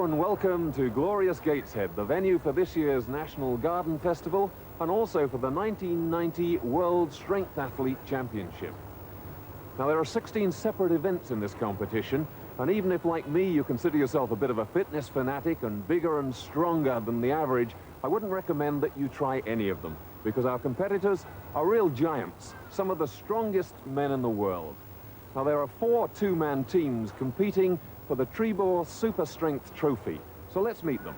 Hello and welcome to glorious Gateshead, the venue for this year's National Garden Festival and also for the 1990 World Strength Athlete Championship. Now, there are 16 separate events in this competition, and even if, like me, you consider yourself a bit of a fitness fanatic and bigger and stronger than the average, I wouldn't recommend that you try any of them, because our competitors are real giants, some of the strongest men in the world. Now, there are 4 two-man teams competing for the TREBOR Super Strength Trophy, so let's meet them.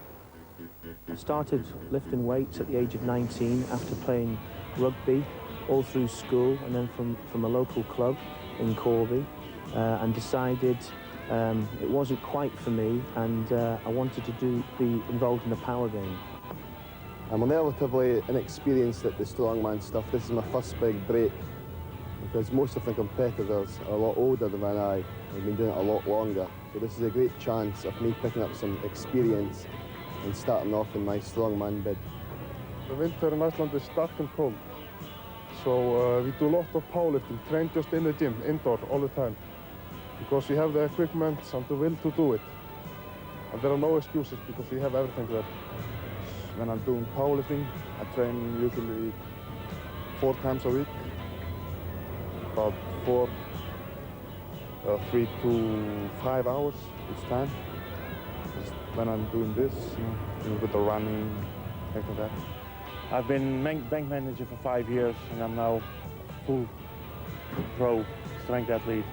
I started lifting weights at the age of 19 after playing rugby all through school and then from a local club in Corby, and decided it wasn't quite for me, and I wanted to be involved in the power game. I'm relatively inexperienced at the strongman stuff. This is my first big break, because most of the competitors are a lot older than I. They've been doing it a lot longer. So this is a great chance of me picking up some experience and starting off in my strongman bid. The winter in Iceland is dark and cold. So we do a lot of powerlifting, train just in the gym, indoor, all the time. Because we have the equipment and the will to do it. And there are no excuses because we have everything there. When I'm doing powerlifting, I train usually 4 times a week. About 3 to 5 hours each time. Just when I'm doing this, you know, with the running, things like that. I've been bank manager for 5 years, and I'm now full pro strength athlete.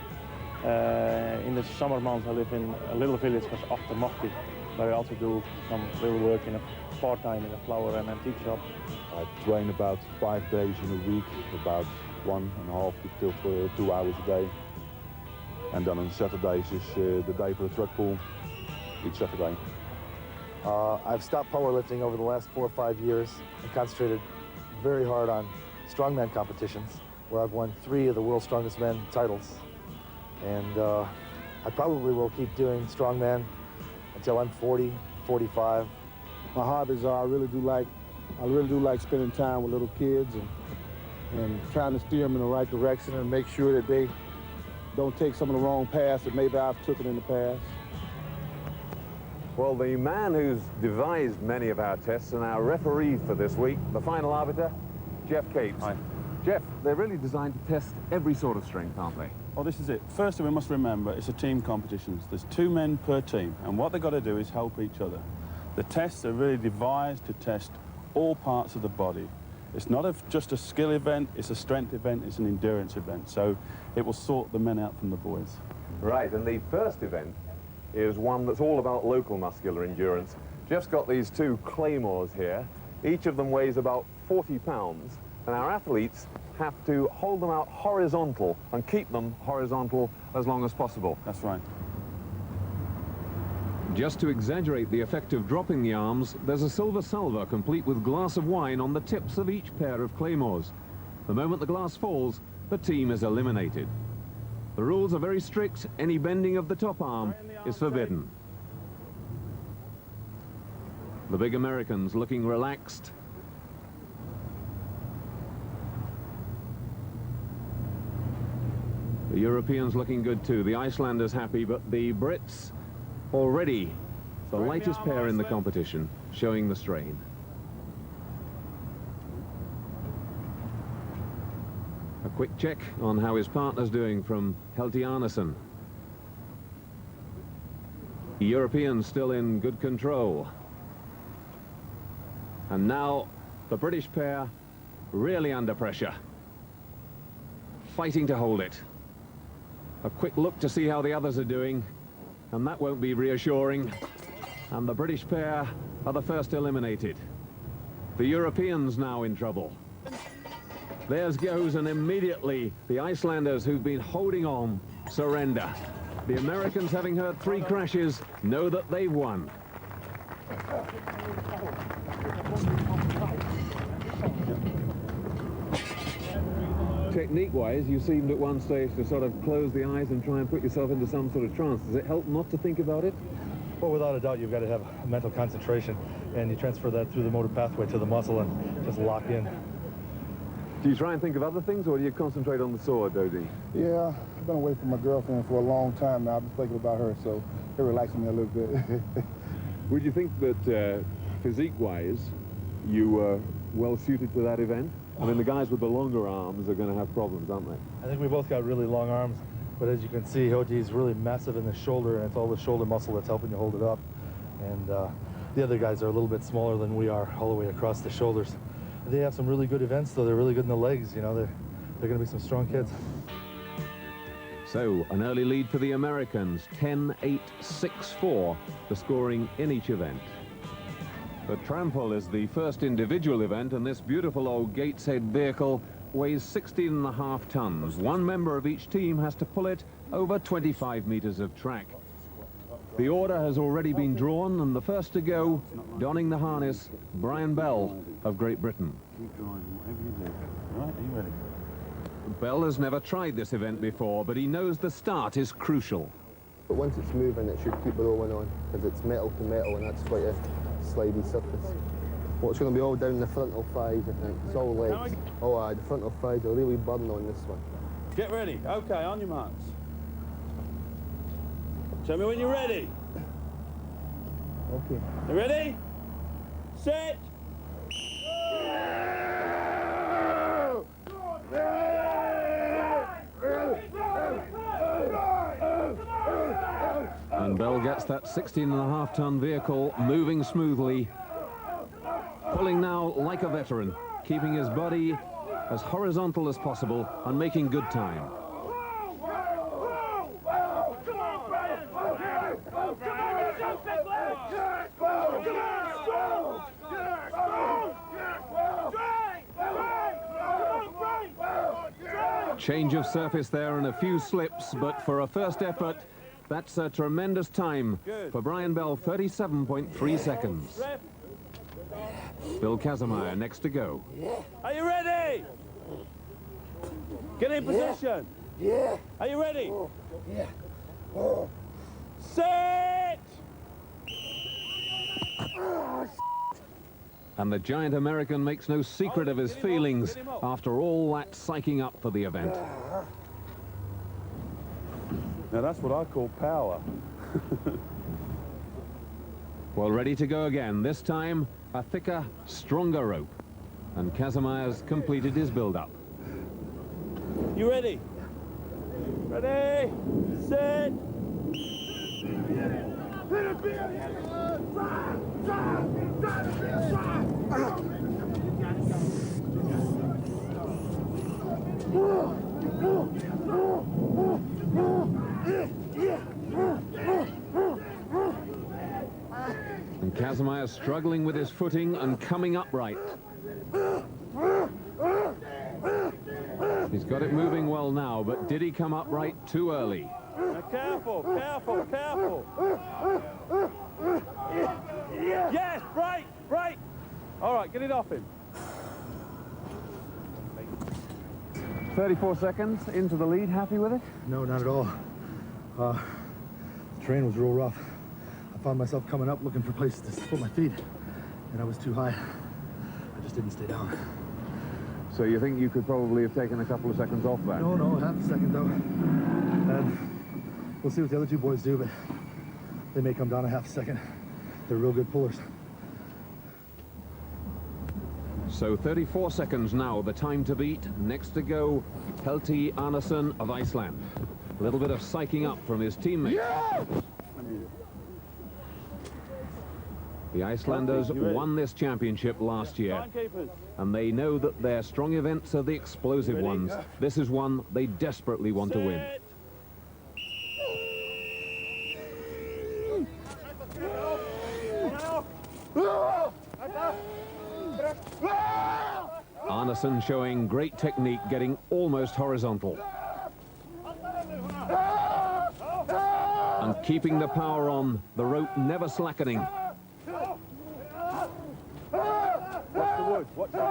In the summer months, I live in a little village called Achtermochti, where I also do some little work in a part-time in a flower and antique shop. I train about 5 days in a week, about 1.5 to 2 hours a day. And then on Saturdays is the day for the truck pull, each Saturday. I've stopped powerlifting over the last 4 or 5 years and concentrated very hard on strongman competitions, where I've won 3 of the world's strongest men titles. And I probably will keep doing strongman until I'm 40, 45. My hobbies are I really do like spending time with little kids and trying to steer them in the right direction and make sure that they don't take some of the wrong paths that maybe I've taken in the past. Well, the man who's devised many of our tests and our referee for this week, the final arbiter, Geoff Capes. Hi. Geoff, they're really designed to test every sort of strength, aren't they? Well, this is it. Firstly, we must remember it's a team competition. There's 2 men per team, and what they've got to do is help each other. The tests are really devised to test all parts of the body. It's not just a skill event, it's a strength event, it's an endurance event. So it will sort the men out from the boys. Right, and the first event is one that's all about local muscular endurance. Geoff's got these 2 claymores here. Each of them weighs about 40 pounds, and our athletes have to hold them out horizontal and keep them horizontal as long as possible. That's right. Just to exaggerate the effect of dropping the arms, there's a silver salver complete with glass of wine on the tips of each pair of claymores. The moment the glass falls, the team is eliminated. The rules are very strict. Any bending of the top arm is forbidden. The big Americans looking relaxed. The Europeans looking good too. The Icelanders happy, but the Brits already the lightest pair in the competition, showing the strain. A quick check on how his partner's doing from Heltji Arnesson. The Europeans still in good control. And now the British pair really under pressure, fighting to hold it. A quick look to see how the others are doing, and that won't be reassuring. And the British pair are the first eliminated. The Europeans now in trouble. Theirs goes, and immediately the Icelanders, who've been holding on, surrender. The Americans, having heard 3 crashes, know that they've won. Technique-wise, you seemed at one stage to sort of close the eyes and try and put yourself into some sort of trance. Does it help not to think about it? Well, without a doubt, you've got to have mental concentration, and you transfer that through the motor pathway to the muscle and just lock in. Do you try and think of other things, or do you concentrate on the sword, Dodie? Yeah, I've been away from my girlfriend for a long time now. I've been thinking about her, so it relaxes me a little bit. Would you think that physique-wise you were well suited to that event? I mean, the guys with the longer arms are going to have problems, aren't they? I think we both got really long arms, but as you can see, Heltji is really massive in the shoulder, and it's all the shoulder muscle that's helping you hold it up. And the other guys are a little bit smaller than we are, all the way across the shoulders. They have some really good events, though. They're really good in the legs. You know, they're going to be some strong kids. So, an early lead for the Americans, 10-8, 6-4, the scoring in each event. The trample is the first individual event, and this beautiful old Gateshead vehicle weighs 16.5 tons. One member of each team has to pull it over 25 meters of track. The order has already been drawn, and the first to go, donning the harness, Brian Bell of Great Britain. Keep going, whatever you do. All right, are you ready? Bell has never tried this event before, but he knows the start is crucial. But once it's moving, it should keep rolling on, because it's metal to metal, and that's quite a slidey surface. Well, it's going to be all down the frontal thighs, I think. It's all legs. Oh, aye, the frontal thighs will really burn on this one. Get ready. Okay, on your marks. Tell me when you're ready. Okay. You ready? Set. And Bell gets that 16.5-ton vehicle moving smoothly, pulling now like a veteran, keeping his body as horizontal as possible and making good time. Change of surface there and a few slips, but for a first effort, that's a tremendous time for Brian Bell, 37.3 seconds. Bill Kazmaier next to go. Are you ready? Get in position. Yeah. Are you ready? Yeah. Set. And the giant American makes no secret of his feelings after all that psyching up for the event. Now that's what I call power. Well, ready to go again. This time, a thicker, stronger rope. And Kazmaier's completed his build-up. You ready? Ready? Set. And Kazmaier struggling with his footing and coming upright. He's got it moving well now, but did he come upright too early? Now careful, careful, careful. Yes, break, break. All right, get it off him. 34 seconds into the lead, happy with it? No, not at all. The terrain was real rough. I found myself coming up looking for places to put my feet, and I was too high. I just didn't stay down. So you think you could probably have taken a couple of seconds off that? No, half a second though. And we'll see what the other two boys do, but they may come down a half a second. They're real good pullers. So 34 seconds now, the time to beat. Next to go, Heltji Arnesson of Iceland. A little bit of psyching up from his teammates. Yeah! The Icelanders won this championship last year, and they know that their strong events are the explosive ones. This is one they desperately want to win. Arnesson showing great technique, getting almost horizontal. And keeping the power on, the rope never slackening. Watch the wood, watch the wood.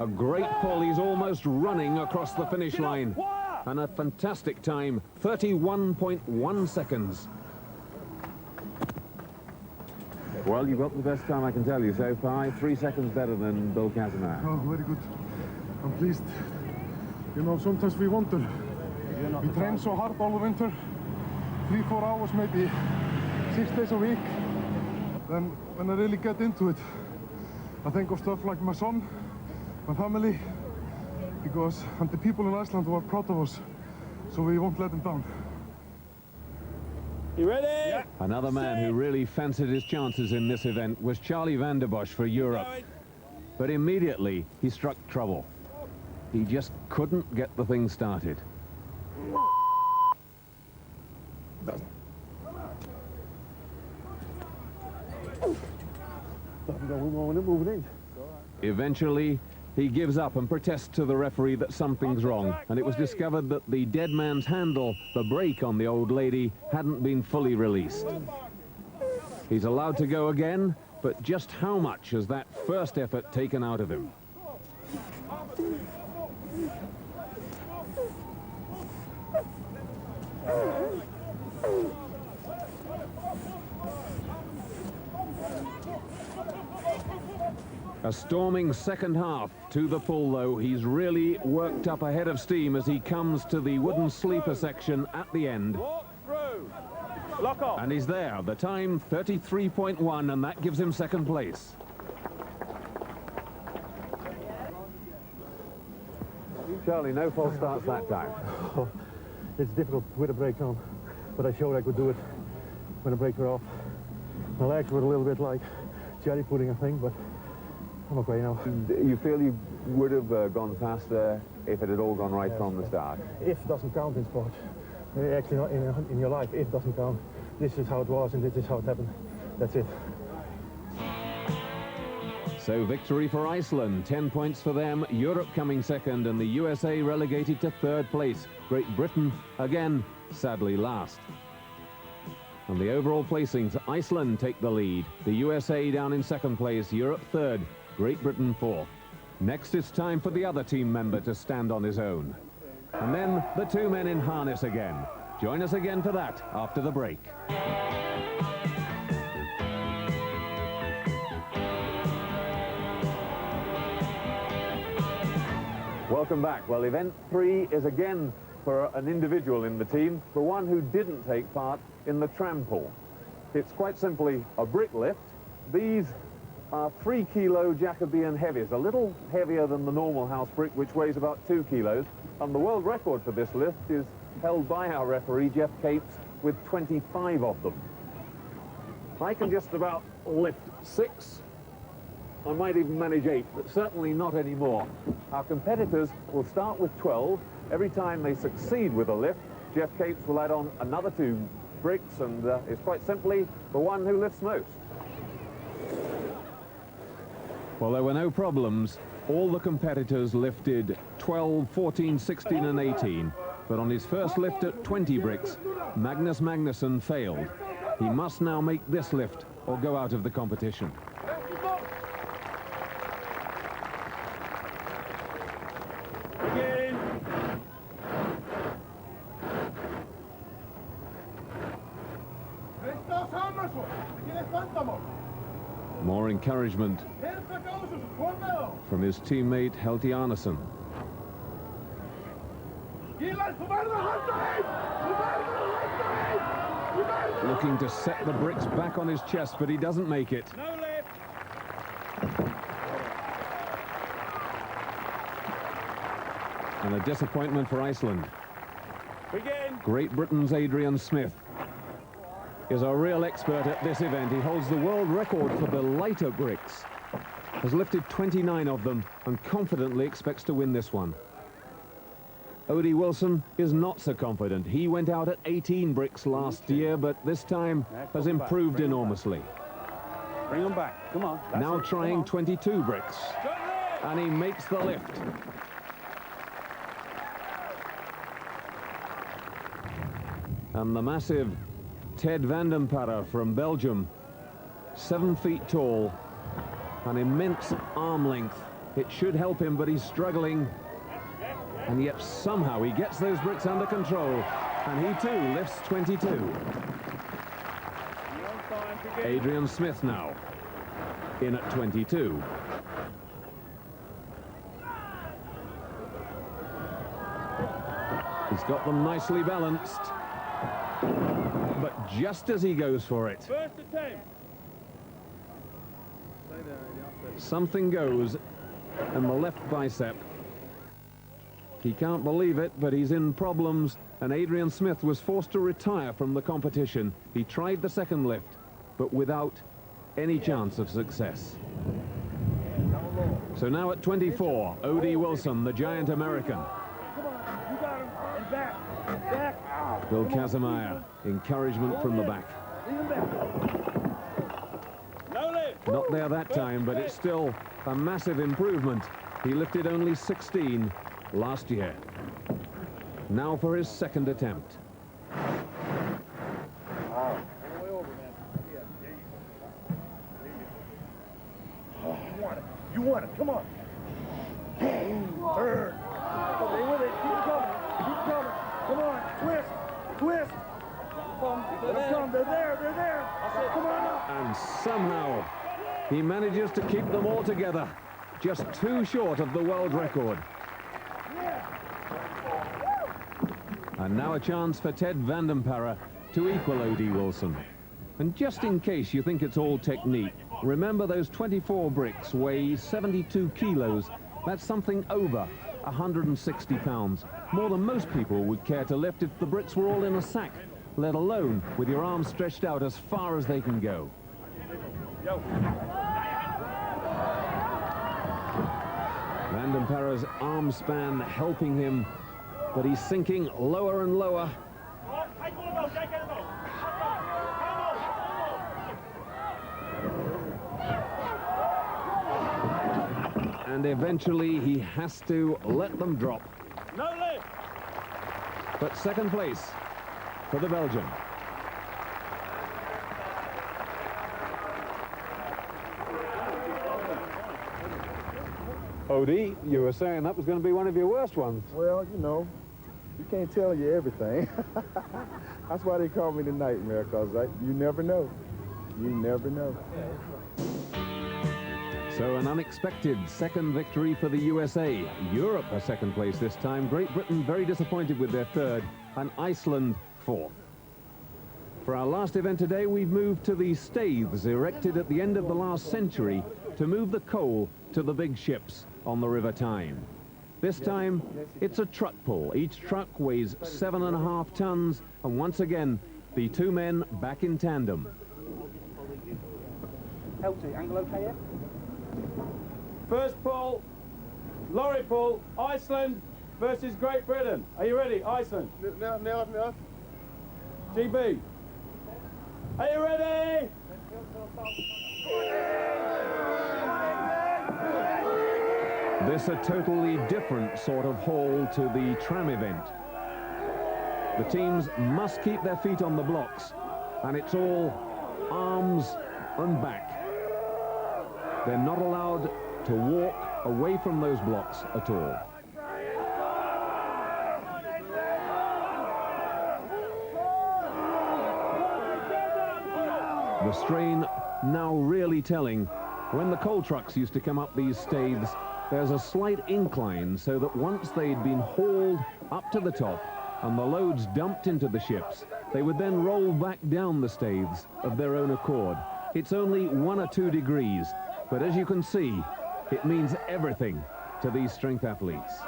A great pull, he's almost running across the finish line. And a fantastic time, 31.1 seconds. Well, you've got the best time I can tell you so far, 3 seconds better than Bill Kazmaier. Oh, very good. I'm pleased. You know, sometimes we wonder. We train so hard all winter, 3-4 hours, maybe 6 days a week. Then when I really get into it, I think of stuff like my son, my family, and the people in Iceland who are proud of us, so we won't let them down. You ready? Yeah. Another man who really fancied his chances in this event was Charlie van der Bosch for Europe. But immediately he struck trouble. He just couldn't get the thing started. Eventually, he gives up and protests to the referee that something's wrong, and it was discovered that the dead man's handle, the brake on the old lady, hadn't been fully released. He's allowed to go again, but just how much has that first effort taken out of him? A storming second half to the full, though. He's really worked up a head of steam as he comes to the wooden sleeper section at the end. Walk through. Lock off. And he's there. The time 33.1, and that gives him second place. Charlie, no false starts that time. Oh, it's difficult with a brake on, but I showed I could do it when the brakes were off. My legs were a little bit like jelly pudding, I think, but I'm okay now. You feel you would have gone faster if it had all gone right from the start? If doesn't count in sport. Actually, not in your life, if doesn't count. This is how it was and this is how it happened. That's it. So victory for Iceland, 10 points for them, Europe coming second, and the USA relegated to third place. Great Britain, again, sadly last. And the overall placings, Iceland take the lead, the USA down in second place, Europe third, Great Britain fourth. Next it's time for the other team member to stand on his own. And then the two men in harness again. Join us again for that after the break. Welcome back. Well, event 3 is again for an individual in the team, the one who didn't take part in the tram pull. It's quite simply a brick lift. These are 3-kilo Jacobean heavies, a little heavier than the normal house brick, which weighs about 2 kilos. And the world record for this lift is held by our referee, Geoff, with 25 of them. I can just about lift 6. I might even manage 8, but certainly not anymore. Our competitors will start with 12. Every time they succeed with a lift, Geoff will add on another 2 bricks, and it's quite simply the one who lifts most. Well, there were no problems. All the competitors lifted 12, 14, 16 and 18. But on his first lift at 20 bricks, Magnús Magnússon failed. He must now make this lift or go out of the competition. More encouragement from his teammate Heltji Arnesson. Looking to set the bricks back on his chest, but he doesn't make it. No lift. And a disappointment for Iceland. Begin. Great Britain's Adrian Smith is a real expert at this event. He holds the world record for the lighter bricks. Has lifted 29 of them and confidently expects to win this one. Odie Wilson is not so confident. He went out at 18 bricks last year, but this time has improved enormously. Bring them back. Come on. Now trying 22 bricks. And he makes the lift. And the massive Ted van den Parre from Belgium, 7 feet tall, an immense arm length. It should help him, but he's struggling. And yet somehow he gets those bricks under control. And he too lifts 22. Adrian Smith now in at 22. He's got them nicely balanced. just as he goes for it. First attempt. Something goes in the left bicep. He can't believe it, but he's in problems, and Adrian Smith was forced to retire from the competition. He tried the second lift, but without any chance of success. So now at 24, O.D. Wilson, the giant American. Bill Kazmaier, encouragement from the back. Not there that time, but it's still a massive improvement. He lifted only 16 last year. Now for his second attempt. You want it, come on. Turn. Stay with it, keep coming, keep coming. Come on, twist, twist. Let them come, they're there. Come on up. And somehow he manages to keep them all together, just 2 short of the world record. And now a chance for Ted van Parre to equal O.D. Wilson. And just in case you think it's all technique, remember those 24 bricks weigh 72 kilos. That's something over 160 pounds. More than most people would care to lift if the bricks were all in a sack, let alone with your arms stretched out as far as they can go. Van Parre's arm span helping him, but he's sinking lower and lower. And eventually he has to let them drop. No lift. But second place for the Belgian. O.D., you were saying that was going to be one of your worst ones. Well, you know, you can't tell you everything. That's why they call me the Nightmare, because you never know. You never know. So an unexpected second victory for the USA. Europe a second place this time. Great Britain very disappointed with their third, and Iceland fourth. For our last event today, we've moved to the staiths erected at the end of the last century to move the coal to the big ships on the River Tyne. This time, it's a truck pull. Each truck weighs 7.5 tons, and once again, the 2 men back in tandem. Heltji, angle okay here? First pull, lorry pull, Iceland versus Great Britain. Are you ready, Iceland? No. GB. Are you ready? This a totally different sort of haul to the tram event. The teams must keep their feet on the blocks, and it's all arms and back. They're not allowed to walk away from those blocks at all. The strain now really telling. When the coal trucks used to come up these staiths, there's a slight incline so that once they'd been hauled up to the top and the loads dumped into the ships, they would then roll back down the staiths of their own accord. It's only 1 or 2 degrees, but as you can see, it means everything to these strength athletes.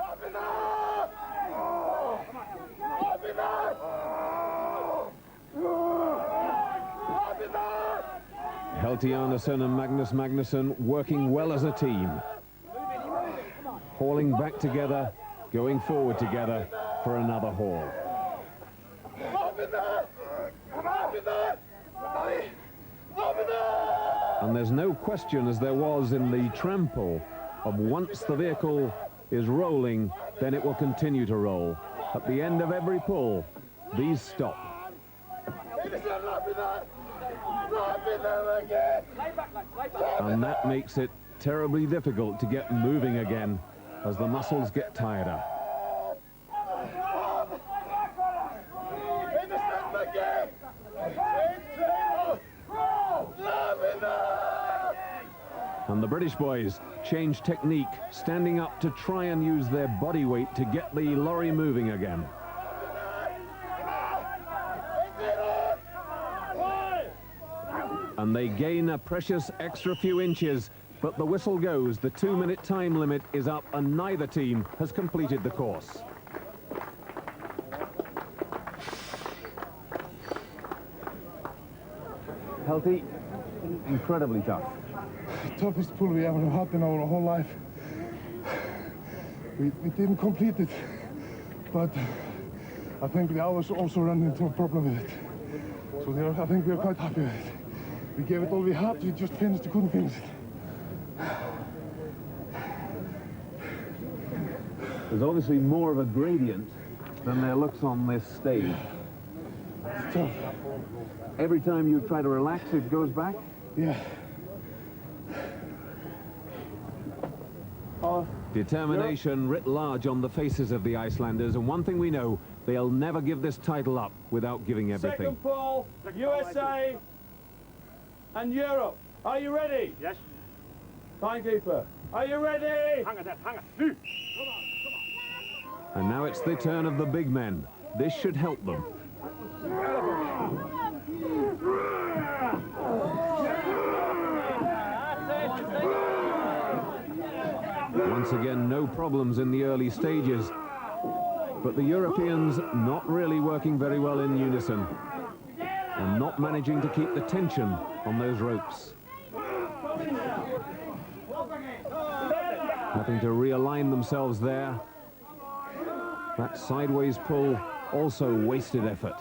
Heltji Arnesson and Magnús Ver Magnússon working well as a team. Hauling back together, going forward together for another haul. And there's no question, as there was in the tram pull, of once the vehicle is rolling, then it will continue to roll. At the end of every pull, these stop. And that makes it terribly difficult to get moving again as the muscles get tireder. And the British boys change technique, standing up to try and use their body weight to get the lorry moving again. And they gain a precious extra few inches, but the whistle goes. The 2-minute time limit is up and neither team has completed the course. Heltji, incredibly tough. Toughest pull we ever had in our whole life. We didn't complete it, but I think the others also ran into a problem with it. So I think we are quite happy with it. We gave it all we had, we just couldn't finish it. There's obviously more of a gradient than there looks on this stage. It's tough. Every time you try to relax, it goes back? Yeah. Determination writ large on the faces of the Icelanders, and one thing we know, they'll never give this title up without giving everything. Second pull, USA and Europe. Are you ready? Yes. Timekeeper, are you ready? Hang it, hang it. Nu. And now it's the turn of the big men. This should help them. Once again, no problems in the early stages. But the Europeans not really working very well in unison and not managing to keep the tension on those ropes. Having to realign themselves there. That sideways pull also wasted effort.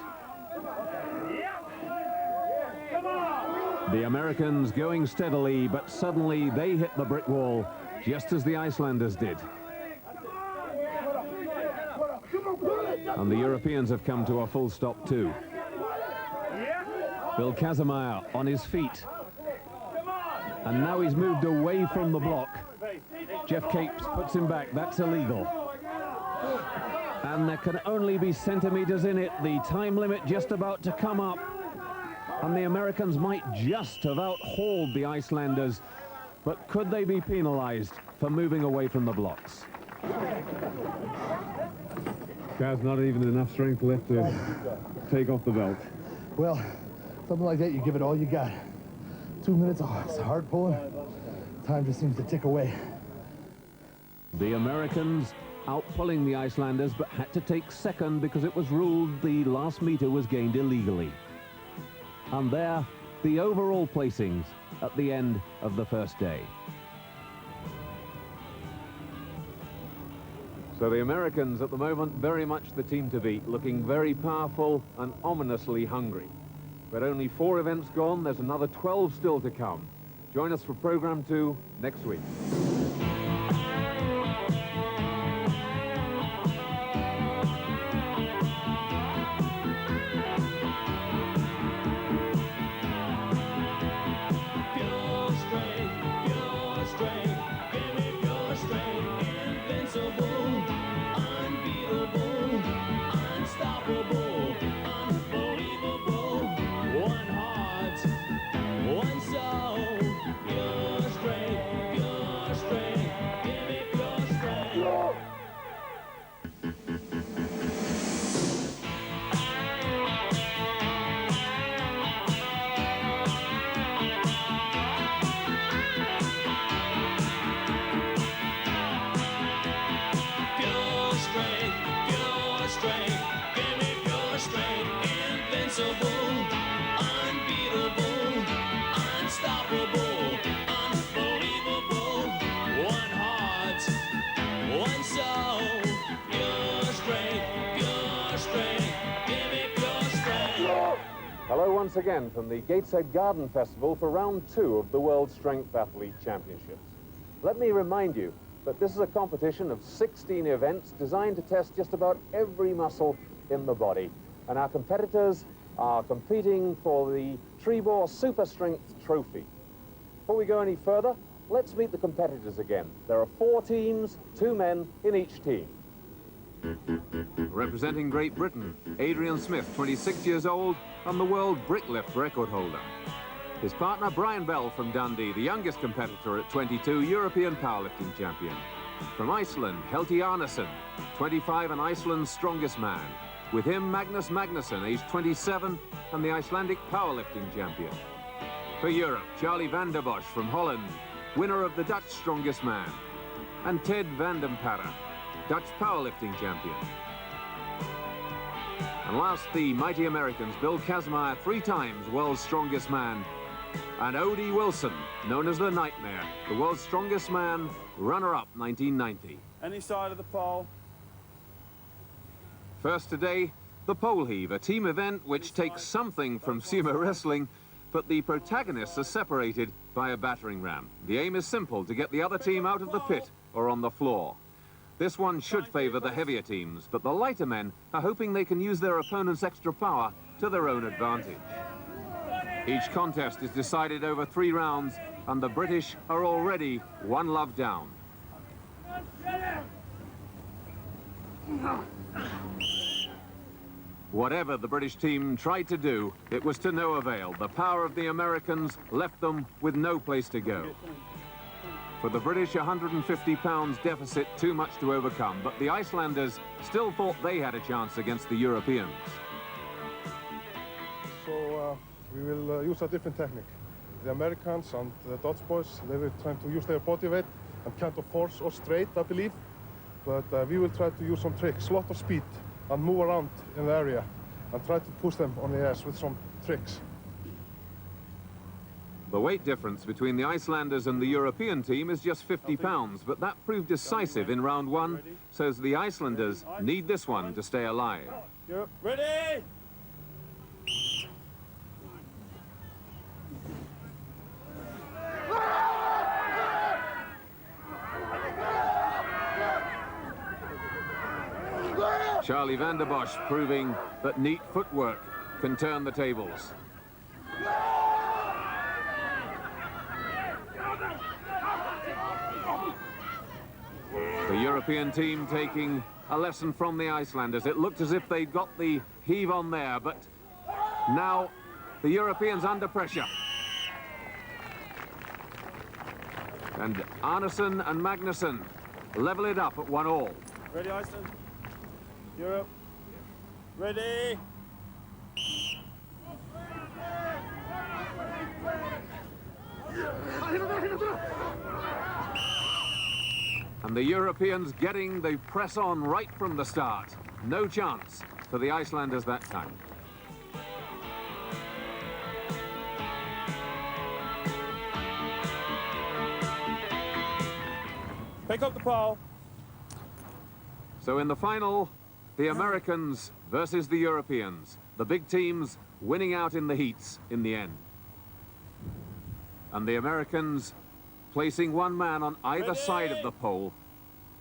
The Americans going steadily, but suddenly they hit the brick wall, just as the Icelanders did. And the Europeans have come to a full stop too. Bill Kazmaier on his feet. And now he's moved away from the block. Geoff Capes puts him back. That's illegal. And there can only be centimeters in it. The time limit just about to come up. And the Americans might just have out-hauled the Icelanders. But could they be penalized for moving away from the blocks? Kaz, not even enough strength left to take off the belt. Well, something like that, you give it all you got. 2 minutes, oh, it's hard pulling. Time just seems to tick away. The Americans outpulling the Icelanders, but had to take second because it was ruled the last meter was gained illegally. And there, the overall placings at the end of the first day. So the Americans at the moment very much the team to beat, looking very powerful and ominously hungry. But only 4 events gone, there's another 12 still to come. Join us for Program 2 next week. Hello once again from the Gateshead Garden Festival for round 2 of the World Strength Athlete Championships. Let me remind you that this is a competition of 16 events designed to test just about every muscle in the body. And our competitors are competing for the TREBOR Super Strength Trophy. Before we go any further, let's meet the competitors again. There are 4 teams, 2 men in each team. Representing Great Britain, Adrian Smith, 26 years old, and the world bricklift record holder. His partner, Brian Bell from Dundee, the youngest competitor at 22, European powerlifting champion. From Iceland, Heltji Arnesson, 25 and Iceland's strongest man. With him, Magnús Ver Magnússon, aged 27, and the Icelandic powerlifting champion. For Europe, Charlie van der Bosch from Holland, winner of the Dutch Strongest Man. And Ted van den Parre, Dutch powerlifting champion. And last, the mighty Americans, Bill Kazmaier, 3 times World's Strongest Man. And O.D. Wilson, known as the Nightmare, the World's Strongest Man, runner-up 1990. Any side of the pole. First today, the pole heave, a team event which takes something from sumo wrestling, but the protagonists are separated by a battering ram. The aim is simple, to get the other team out of the pit or on the floor. This one should favour the heavier teams, but the lighter men are hoping they can use their opponent's extra power to their own advantage. Each contest is decided over 3 rounds, and the British are already 1 love down. Whatever the British team tried to do, it was to no avail. The power of the Americans left them with no place to go. For the British, 150 pounds deficit, too much to overcome, but the Icelanders still thought they had a chance against the Europeans. So we will use a different technique. The Americans and the Dutch boys, they were trying to use their body weight and kind of force us straight, I believe. But we will try to use some tricks, a lot of speed, and move around in the area and try to push them on the edge with some tricks. The weight difference between the Icelanders and the European team is just 50 pounds, but that proved decisive in round 1, so the Icelanders need this one to stay alive. Europe, ready? Charlie van der Bosch proving that neat footwork can turn the tables. The European team taking a lesson from the Icelanders. It looked as if they'd got the heave on there, but now the Europeans under pressure. And Arnesson and Magnússon level it up at 1-1. Ready, Iceland? Europe, ready? And the Europeans getting the press on right from the start. No chance for the Icelanders that time. Pick up the pole. So in the final, the Americans versus the Europeans. The big teams winning out in the heats in the end. And the Americans placing 1 man on either side of the pole,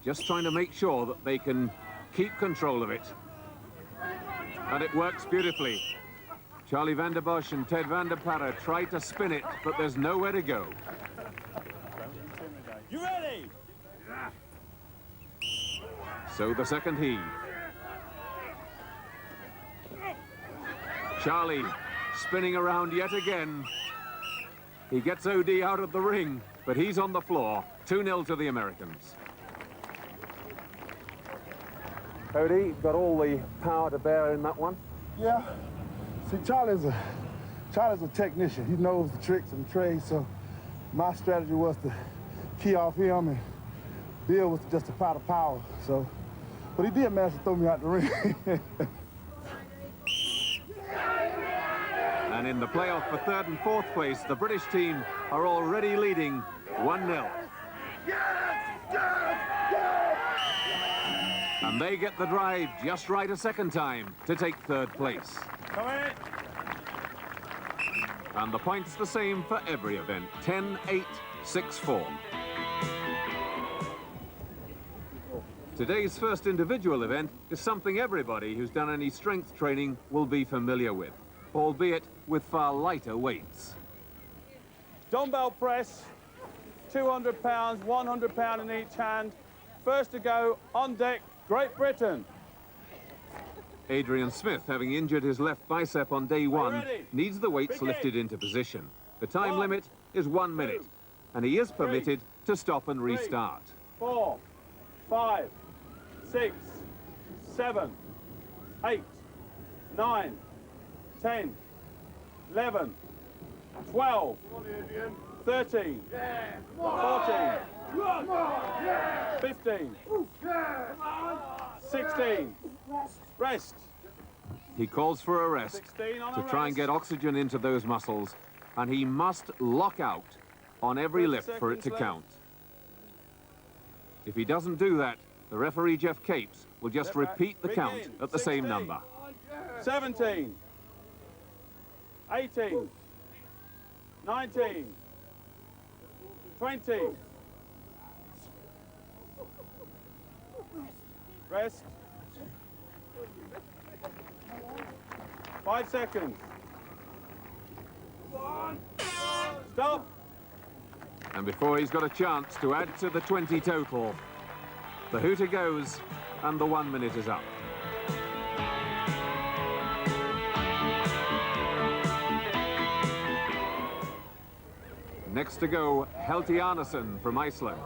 just trying to make sure that they can keep control of it. And it works beautifully. Charlie van der Bosch and Ted van den Parre tried to spin it, but there's nowhere to go. You ready? So the second heave. Charlie spinning around yet again. He gets O.D. out of the ring, but he's on the floor. 2-0 to the Americans. O.D. got all the power to bear in that one. Yeah. See, Charlie's a technician. He knows the tricks and the trades, so my strategy was to key off him and deal with just a pot of power. So, but he did manage to throw me out the ring. And in the playoff for 3rd and 4th place, the British team are already leading 1-0. And they get the drive just right a second time to take 3rd place. Come in. And the points the same for every event, 10-8, 6-4. Today's first individual event is something everybody who's done any strength training will be familiar with, albeit with far lighter weights. Dumbbell press, 200 pounds, 100 pound in each hand. First to go on deck, Great Britain. Adrian Smith, having injured his left bicep on day 1, needs the weights lifted into position. The time limit is 1 minute, and he is permitted to stop and restart. 4, 5, 6, 7, 8, 9, 10, 11, 12, 13, 14, 15, 16, rest. He calls for a rest 16 on to a try and rest. get oxygen into those muscles, and he must lock out on every 30 lift for it to seconds left. count. If he doesn't do that, the referee Geoff Capes will just Step back, repeat the bring count in. at the same 16, number. 17, 18, 19, 20, rest, 5 seconds, stop. And before he's got a chance to add to the 20 total, the hooter goes and the 1 minute is up. Next to go, Heltji Arnesson from Iceland.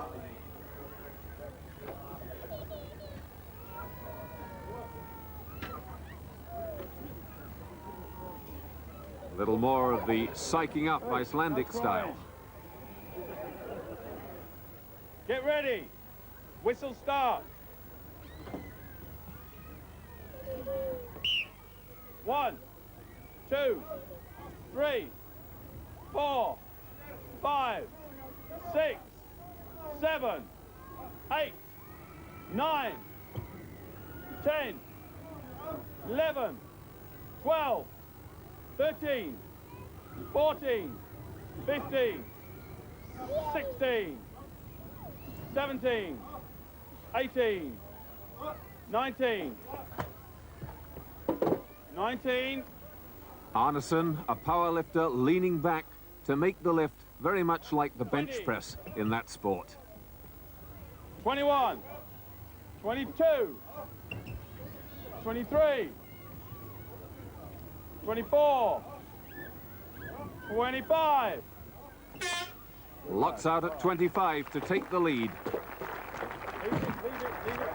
A little more of the psyching up Icelandic style. Get ready. Whistle start. 1, 2, 3, 4, 5, 6, 7, 8, 9, 10, 11, 12, 13, 14, 15, 16, 17, 18, 19, 19. Arnesson, a powerlifter leaning back to make the lift very much like the bench 20. press in that sport. 21, 22, 23, 24, 25. Locks out at 25 to take the lead. Leave it, leave it, leave it.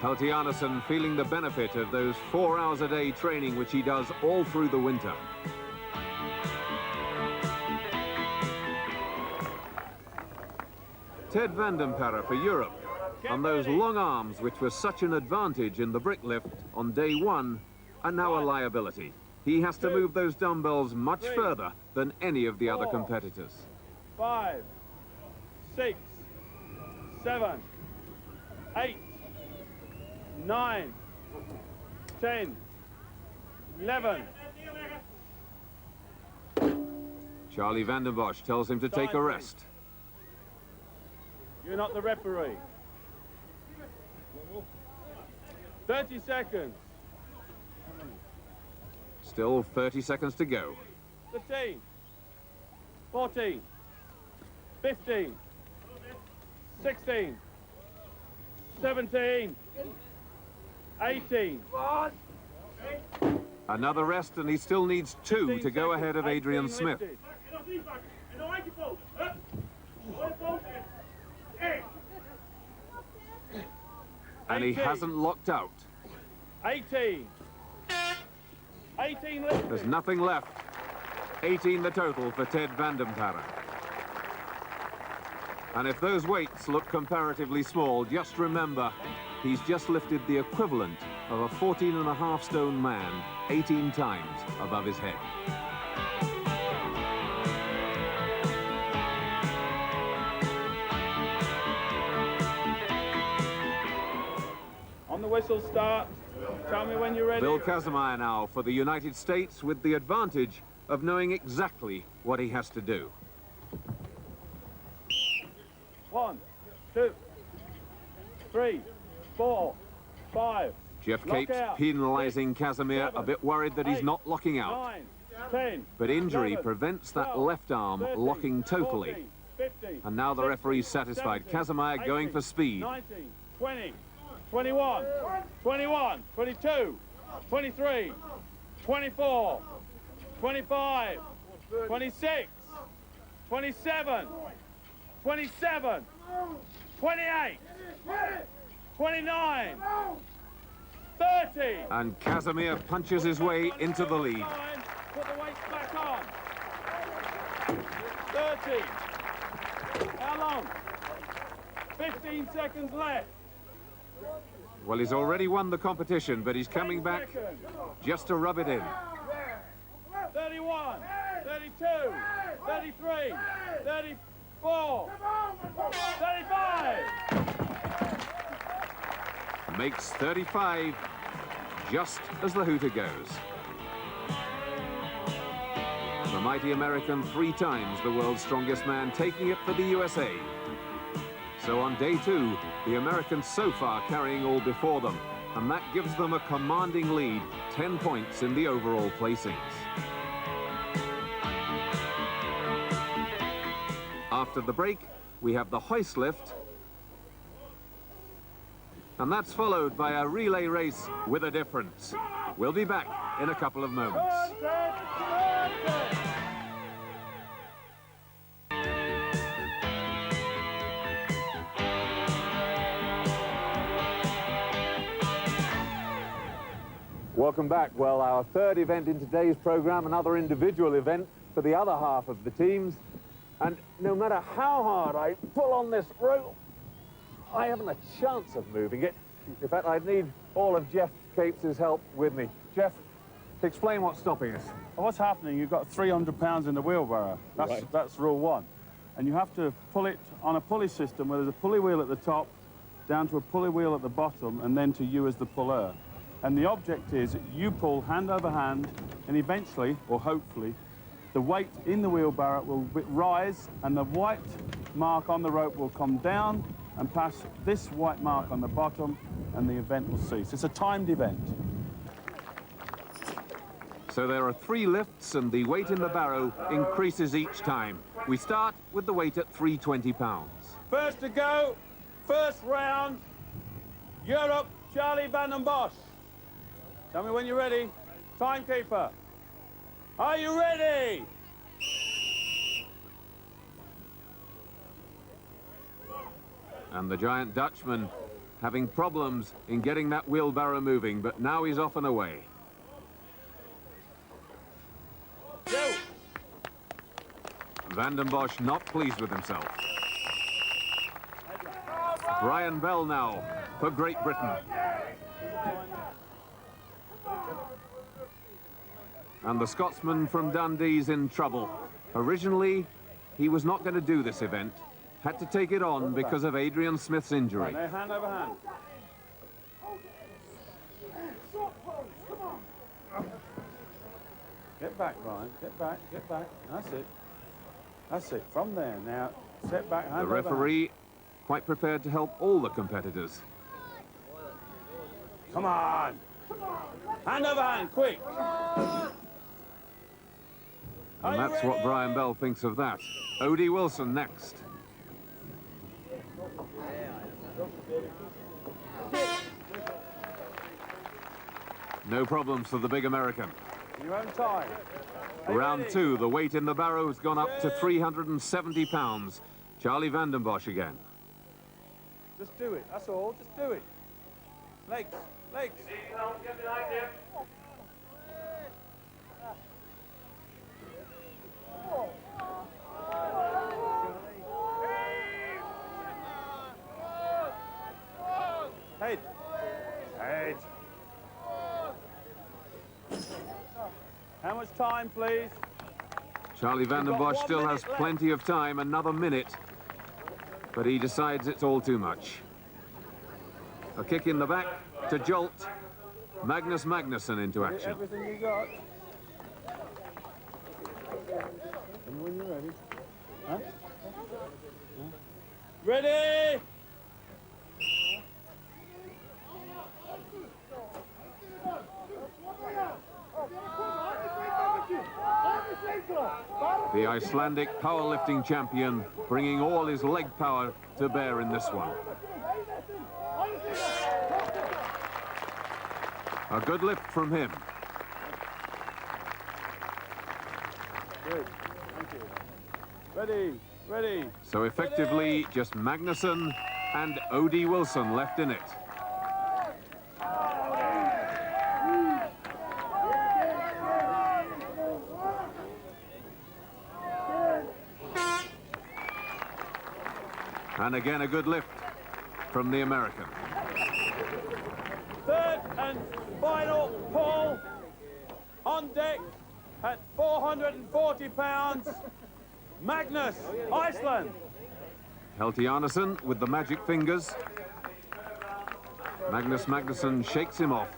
Heltji Arnesson feeling the benefit of those 4 hours a day training which he does all through the winter. Ted Vandenparre for Europe, and those long arms which were such an advantage in the brick lift on day 1 are now a liability. He has to move those dumbbells much further than any of the other competitors. 5, 6, 7, 8, 9, 10, 11. Charlie van den Bosch tells him to take a rest. You're not the referee. 30 seconds. Still 30 seconds to go. 15, 14, 15, 16, 17, 18. Another rest, and he still needs 2 to go ahead of Adrian Smith. And he 18. hasn't locked out. 18. 18 lifted. There's nothing left. 18 the total for Ted Vandenparre. And if those weights look comparatively small, just remember, he's just lifted the equivalent of a 14.5 stone man 18 times above his head. On the whistle start. Tell me when you're ready. Bill Kazmaier now for the United States, with the advantage of knowing exactly what he has to do. 1, 2, 3, 4, 5. Geoff Lock Capes out. penalising Kazmaier, a bit worried that he's 8, not locking out. 9, 10, But injury 11, prevents that 12, left arm 13, locking totally. 14, 15, And now the 16, referee's satisfied. 17, Kazmaier going 18, for speed. 19, 20, 21, 21, 22, 23, 24, 25, 26, 27, 27, 28, 29, 30. And Kazmaier punches his way into the lead. Put the weights back on. 30. How long? 15 seconds left. Well, he's already won the competition, but he's coming back just to rub it in. 31, 32, 33, 34, 35. Makes 35 just as the hooter goes. The mighty American, 3 times the world's strongest man, taking it for the USA. So on day 2, the Americans so far carrying all before them, and that gives them a commanding lead, 10 points in the overall placings. After the break, we have the hoist lift, and that's followed by a relay race with a difference. We'll be back in a couple of moments. Welcome back. Well, our third event in today's program, another individual event for the other half of the teams. And no matter how hard I pull on this rope, I haven't a chance of moving it. In fact, I'd need all of Geoff Capes' help with me. Geoff, explain what's stopping us. Well, what's happening, you've got 300 pounds in the wheelbarrow. That's rule 1. And you have to pull it on a pulley system where there's a pulley wheel at the top, down to a pulley wheel at the bottom, and then to you as the puller. And the object is you pull hand over hand, and eventually, or hopefully, the weight in the wheelbarrow will rise, and the white mark on the rope will come down and pass this white mark on the bottom, and the event will cease. It's a timed event. So there are 3 lifts, and the weight in the barrow increases each time. We start with the weight at 320 pounds. First to go, first round, Europe, Charlie van den Bosch. Tell me when you're ready. Timekeeper. Are you ready? And the giant Dutchman having problems in getting that wheelbarrow moving, but now he's off and away. Go. Van den Bosch not pleased with himself. Brian Bell now for Great Britain. And the Scotsman from Dundee's in trouble. Originally, he was not going to do this event. Had to take it on because of Adrian Smith's injury. No, hand over hand. Get back, Ryan. Get back, get back. That's it. That's it. From there, now, step back, hand The over referee hand. quite prepared to help all the competitors. Come on. Hand over hand, quick. And that's what Brian Bell thinks of that. Odie Wilson next. No problems for the big American. Your own time. Round 2, the weight in the barrow has gone up to 370 pounds. Charlie van den Bosch again. Just do it, that's all, just do it. Legs, legs. Get behind him. Head. Head. How much time, please? Charlie van den Bosch still has plenty of time, another minute. But he decides it's all too much. A kick in the back to jolt Magnús Magnússon into action. Everything you got. And when you're ready. Huh? Ready! The Icelandic powerlifting champion bringing all his leg power to bear in this one. A good lift from him. Good. Thank you. Ready, ready. So effectively, just Magnússon and Odie Wilson left in it. And again, a good lift from the American. Third and final pull on deck at 440 pounds. Magnús, Iceland. Heltji Arnesson with the magic fingers. Magnús Magnússon shakes him off.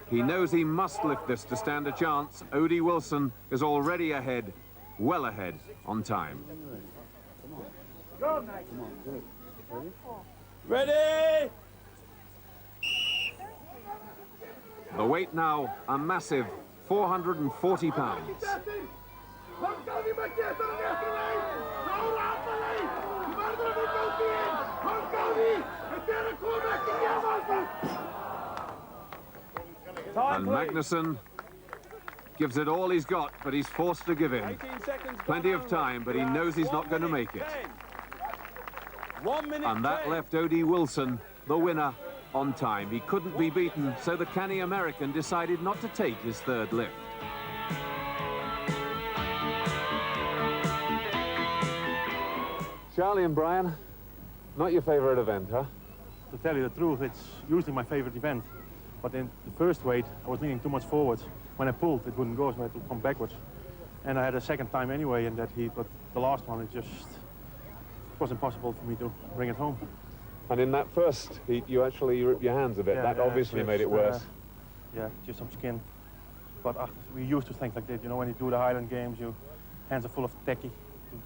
He knows he must lift this to stand a chance. Odie Wilson is already ahead, well ahead on time. Ready? The weight now, a massive 440 pounds. And Magnússon gives it all he's got, but he's forced to give in. Plenty of time, but he knows he's not going to make it. And that left Odie Wilson, the winner, on time. He couldn't be beaten, so the canny American decided not to take his third lift. Charlie and Brian, not your favourite event, huh? To tell you the truth, it's usually my favorite event. But in the first weight, I was leaning too much forward. When I pulled, it wouldn't go, so I had to come backwards. And I had a second time anyway in that heat, but the last one, it was impossible for me to bring it home. And in that first heat, you actually ripped your hands a bit. That obviously made it worse. Yeah, just some skin. But we used to think like that, you know, when you do the Highland Games, your hands are full of tacky to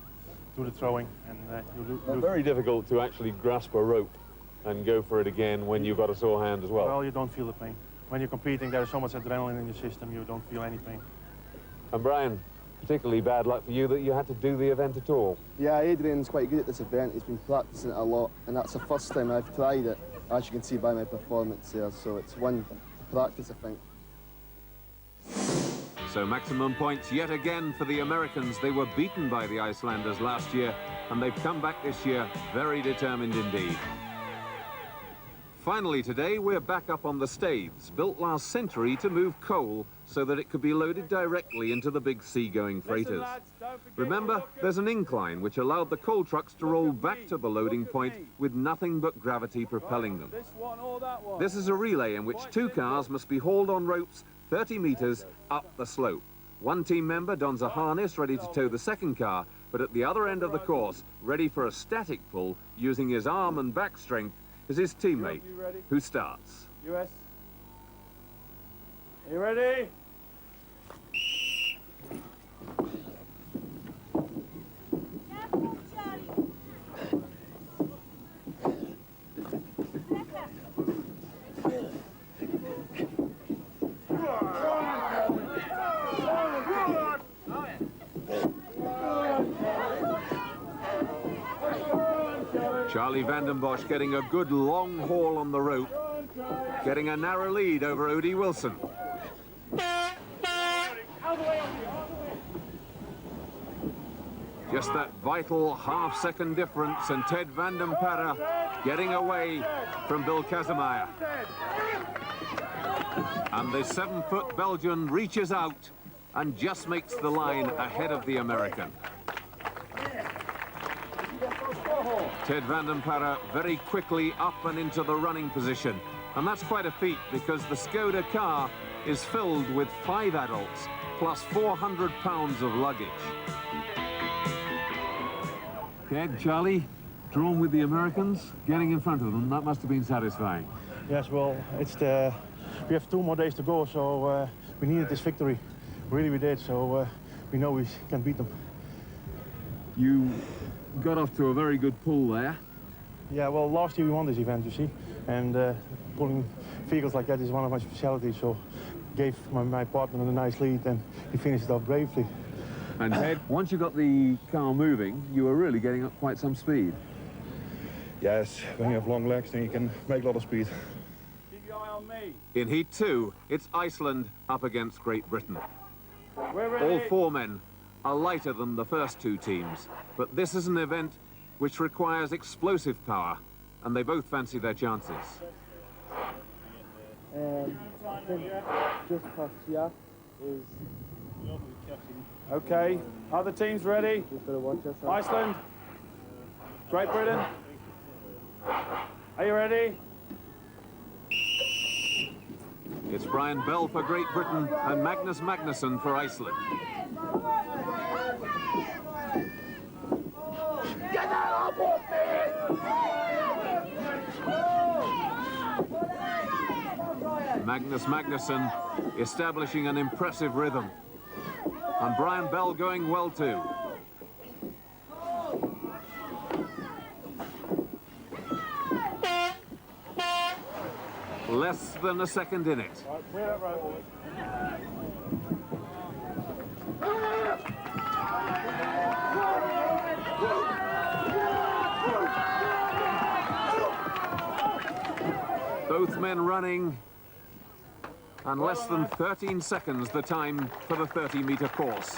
do the throwing. And it's very difficult to actually grasp a rope and go for it again when you've got a sore hand as well. Well, you don't feel the pain. When you're competing, there's so much adrenaline in your system, you don't feel any pain. And Brian, particularly bad luck for you that you had to do the event at all. Yeah, Adrian's quite good at this event. He's been practicing it a lot, and that's the first time I've tried it, as you can see by my performance there. So it's one to practice, I think. So maximum points yet again for the Americans. They were beaten by the Icelanders last year, and they've come back this year very determined indeed. Finally today, we're back up on the staves, built last century to move coal so that it could be loaded directly into the big sea-going freighters. Remember, there's an incline which allowed the coal trucks to roll back to the loading point with nothing but gravity propelling them. This is a relay in which two cars must be hauled on ropes 30 meters up the slope. One team member dons a harness ready to tow the second car, but at the other end of the course, ready for a static pull using his arm and back strength, is his teammate, who starts. US. Are you ready? Charlie Vanden Bosch getting a good long haul on the rope, getting a narrow lead over Odie Wilson. Just that vital half-second difference, and Ted Vanden Parre getting away from Bill Kazmaier. And the 7-foot Belgian reaches out and just makes the line ahead of the American. Ted Vanden Parre very quickly up and into the running position. And that's quite a feat because the Skoda car is filled with 5 adults plus 400 pounds of luggage. Ted, Charlie, drawn with the Americans, getting in front of them, that must have been satisfying. Yes, well, we have 2 more days to go, so we needed this victory. Really we did, so we know we can beat them. You got off to a very good pull there. Yeah, well, last year we won this event, you see, and pulling vehicles like that is one of my specialties, so gave my partner a nice lead, and he finished it off bravely. And Ted, once you got the car moving, you were really getting up quite some speed. Yes, when you have long legs, then you can make a lot of speed. Keep your eye on me. In Heat 2, it's Iceland up against Great Britain. We're ready. All 4 men are lighter than the first 2 teams, but this is an event which requires explosive power, and they both fancy their chances. Just past Geoff is... Okay, other teams ready? Iceland. Great Britain. Are you ready? It's Brian Bell for Great Britain and Magnús Magnússon for Iceland. Magnús Magnússon establishing an impressive rhythm. And Brian Bell going well too. Less than a second in it. Both men running, and less than 13 seconds the time for the 30-meter course.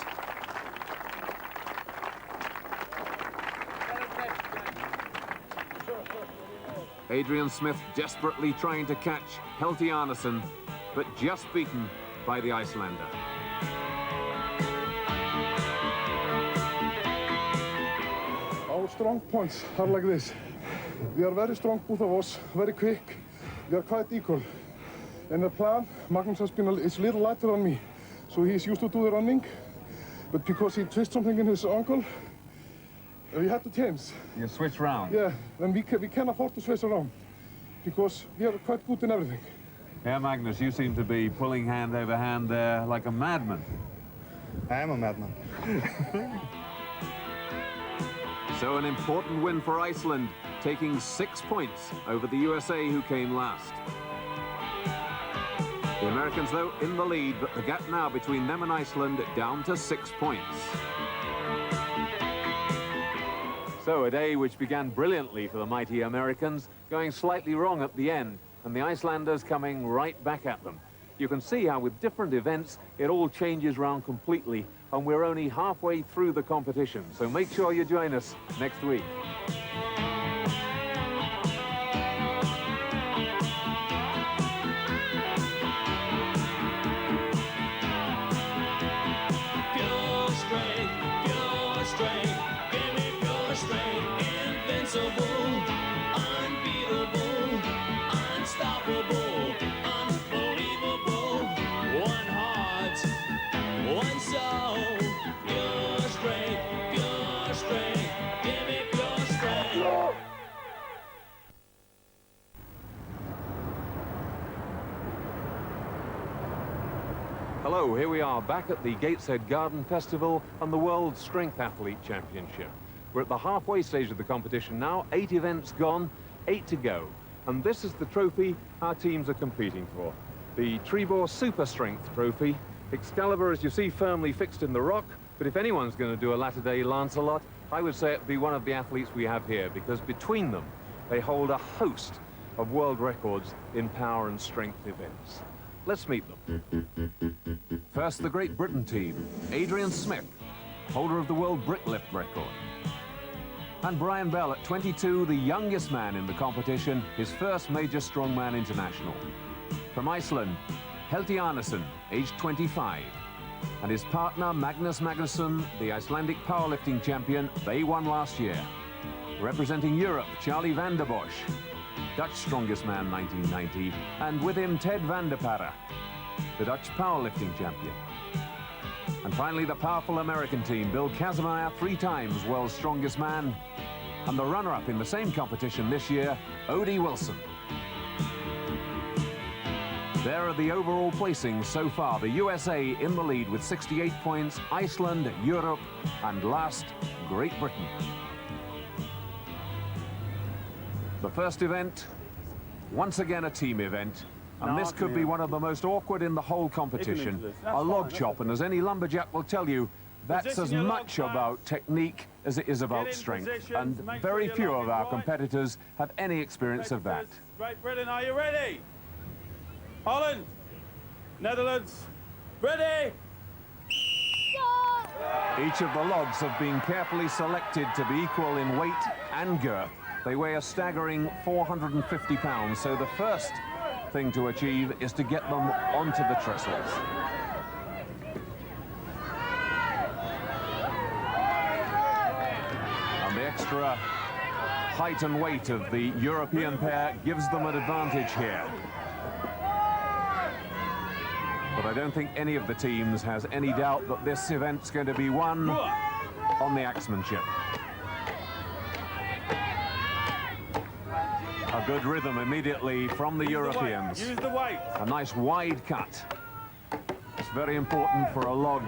Adrian Smith desperately trying to catch Heltji Arnesson, but just beaten by the Icelander. Our strong points are like this. We are very strong, both of us, very quick. We are quite equal. And the plan, Magnús has been is a little lighter on me, so he's used to do the running. But because he twisted something in his ankle, we had to change. You switch round. Yeah, and we can afford to switch around because we are quite good in everything. Yeah, Magnús, you seem to be pulling hand over hand there like a madman. I am a madman. So an important win for Iceland, taking 6 points over the USA who came last. The Americans, though, in the lead, but the gap now between them and Iceland down to 6 points. So a day which began brilliantly for the mighty Americans, going slightly wrong at the end, and the Icelanders coming right back at them. You can see how with different events, it all changes round completely, and we're only halfway through the competition, so make sure you join us next week. Hello, here we are back at the Gateshead Garden Festival and the World Strength Athlete Championship. We're at the halfway stage of the competition now, 8 events gone, 8 to go. And this is the trophy our teams are competing for. The TREBOR Super Strength Trophy. Excalibur, as you see, firmly fixed in the rock, but if anyone's going to do a latter-day Lancelot, I would say it'd be one of the athletes we have here, because between them, they hold a host of world records in power and strength events. Let's meet them. First, the Great Britain team. Adrian Smith, holder of the world brick lift record. And Brian Bell at 22, the youngest man in the competition, his first major strongman international. From Iceland, Heltji Arnesson, aged 25. And his partner, Magnús Magnússon, the Icelandic powerlifting champion, they won last year. Representing Europe, Charlie van der Bosch, Dutch strongest man 1990, and with him Ted van der Parre, the Dutch powerlifting champion. And finally the powerful American team, Bill Kazmaier, 3 times world's strongest man, and the runner-up in the same competition this year, Odie Wilson. There are the overall placings so far. The USA in the lead with 68 points, Iceland, Europe, and last, Great Britain. The first event, once again a team event, and this could be one of the most awkward in the whole competition. A log chop, and as any lumberjack will tell you, that's as much about technique as it is about strength. And very few of our competitors have any experience of that. Great Britain, are you ready? Holland, Netherlands, ready? Each of the logs have been carefully selected to be equal in weight and girth. They weigh a staggering 450 pounds, so the first thing to achieve is to get them onto the trestles. And the extra height and weight of the European pair gives them an advantage here. But I don't think any of the teams has any doubt that this event's going to be won on the axemanship. A good rhythm immediately from the Europeans. Use the weight. A nice wide cut. It's very important for a log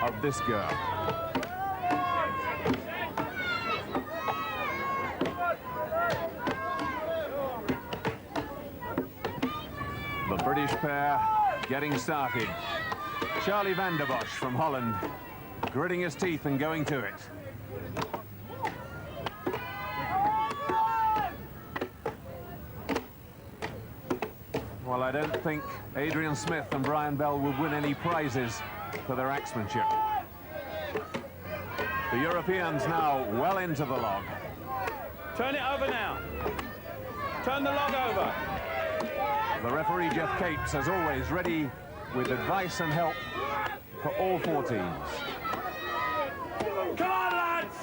of this girl. The British pair getting started. Charlie van der Bosch from Holland, gritting his teeth and going to it. Well, I don't think Adrian Smith and Brian Bell would win any prizes for their axemanship. The Europeans now well into the log. Turn it over now. Turn the log over. The referee, Geoff Capes, as always, ready with advice and help for all four teams. Come on, lads!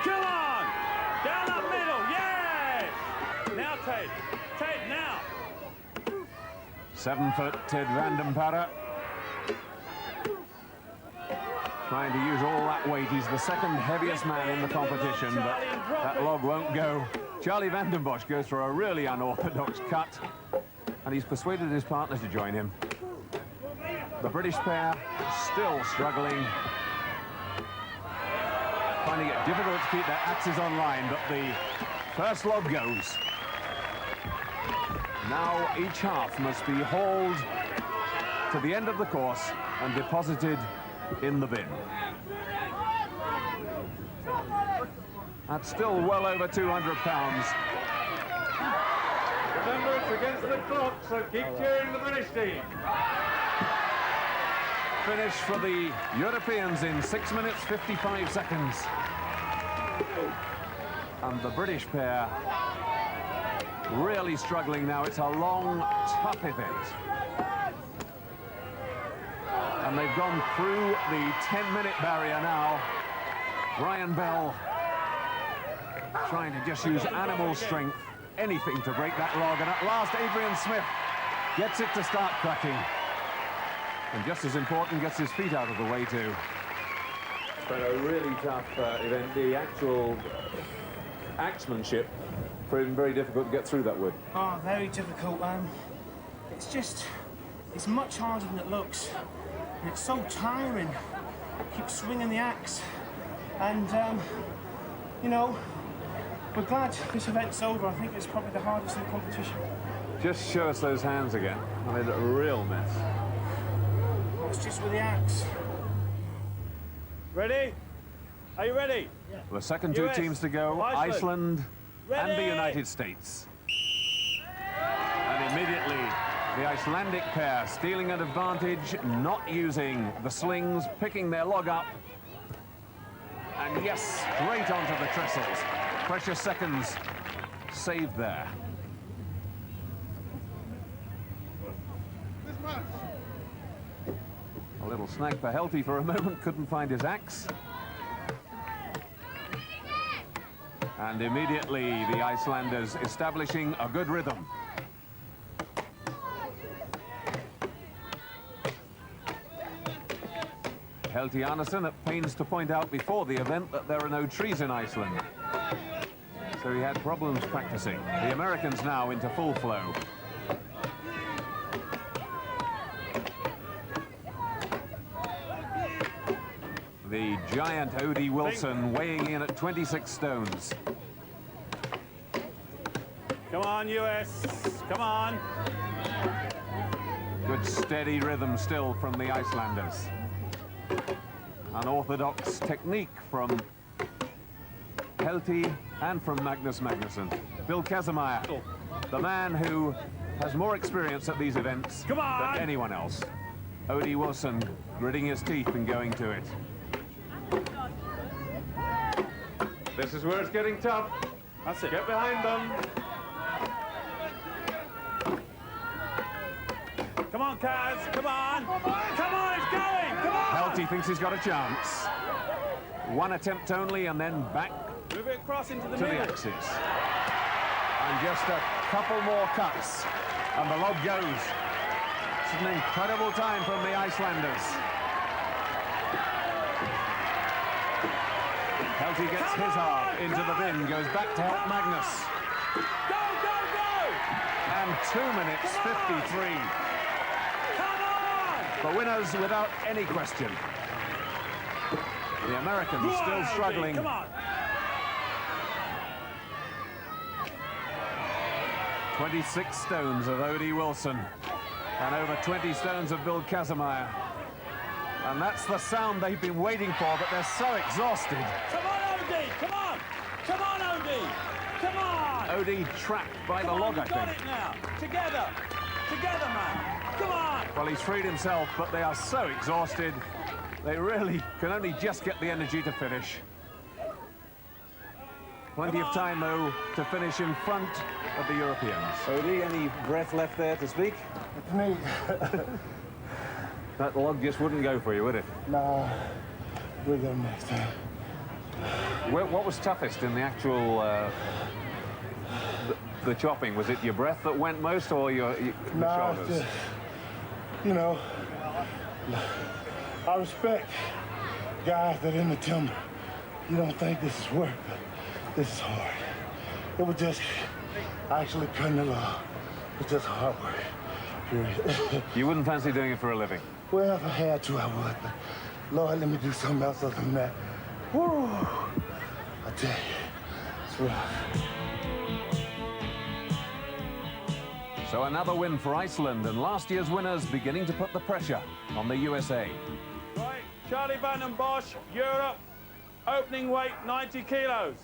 Come on! Down the middle, yes! Now, Ted. Ted, now! 7 foot Ted van Parre. Trying to use all that weight. He's the second heaviest man in the competition, but that log won't go. Charlie van der Bosch goes for a really unorthodox cut, and he's persuaded his partner to join him. The British pair still struggling, finding it difficult to keep their axes on line, but the first log goes. Now each half must be hauled to the end of the course and deposited in the bin. That's still well over 200 pounds. Remember, it's against the clock, so keep cheering the British team. Finish for the Europeans in 6 minutes 55 seconds. And the British pair really struggling now. It's a long, tough event. And they've gone through the 10-minute barrier now. Brian Bell trying to just use animal strength, anything to break that log. And at last, Adrian Smith gets it to start cracking. And just as important, gets his feet out of the way too. But a really tough event. The actual axemanship proving very difficult to get through that wood. Oh, very difficult. It's much harder than it looks. And it's so tiring. Keep swinging the axe. And, you know, we're glad this event's over. I think it's probably the hardest in the competition. Just show us those hands again. I made a real mess. It's just with the axe. Ready? Are you ready? Yeah. The second two teams to go, Iceland and the United States. And immediately, the Icelandic pair stealing an advantage, not using the slings, picking their log up. And yes, straight onto the trestles. Precious seconds saved there. A little snag for Heltji for a moment, couldn't find his axe. And immediately the Icelanders establishing a good rhythm. Heltji Arnesson at pains to point out before the event that there are no trees in Iceland. So he had problems practicing. The Americans now into full flow. The giant Odie Wilson weighing in at 26 stones. Come on, US. Come on. Good steady rhythm still from the Icelanders. Unorthodox technique from Heltji and from Magnús Magnússon. Bill Kazmaier, the man who has more experience at these events than anyone else. Odie Wilson gritting his teeth and going to it. This is where it's getting tough. That's it. Get behind them. Come on, Kaz. Come on. Come on, it's going. Come on. Heltji thinks he's got a chance. One attempt only and then back Move it across into the to the middle. axis. And just a couple more cuts, and the log goes. It's an incredible time from the Icelanders. Heltji gets his half into the bin, goes back to help Magnús. Go, go, go! And 2 minutes 53. Come on! The winners without any question. The Americans Go on, still Odie, struggling. Come on! 26 stones of Odie Wilson and over 20 stones of Bill Kazmaier. And that's the sound they've been waiting for, but they're so exhausted. Come on, Odie! Come on! Come on, Odie! Come on! Odie trapped by the Come log, on, I you got think. it now! Together! Together, man! Come on! Well, he's freed himself, but they are so exhausted. They really can only just get the energy to finish. Plenty of time, though, to finish in front of the Europeans. Odie, any breath left there to speak? It's me. That log just wouldn't go for you, would it? Nah, we're gonna next time. What was toughest in the actual the chopping? Was it your breath that went most, or the Nah, shoulders? just, you know, I respect guys that in the timber. You don't think this is work, but this is hard. It was just actually cutting the log. It's just hard work. Period. You wouldn't fancy doing it for a living? Well, if I had to, I would, but Lord, let me do something else other than that. Woo! I tell you, it's rough. So another win for Iceland, and last year's winners beginning to put the pressure on the USA. Right, Charlie van den Bosch, Europe, opening weight 90 kilos.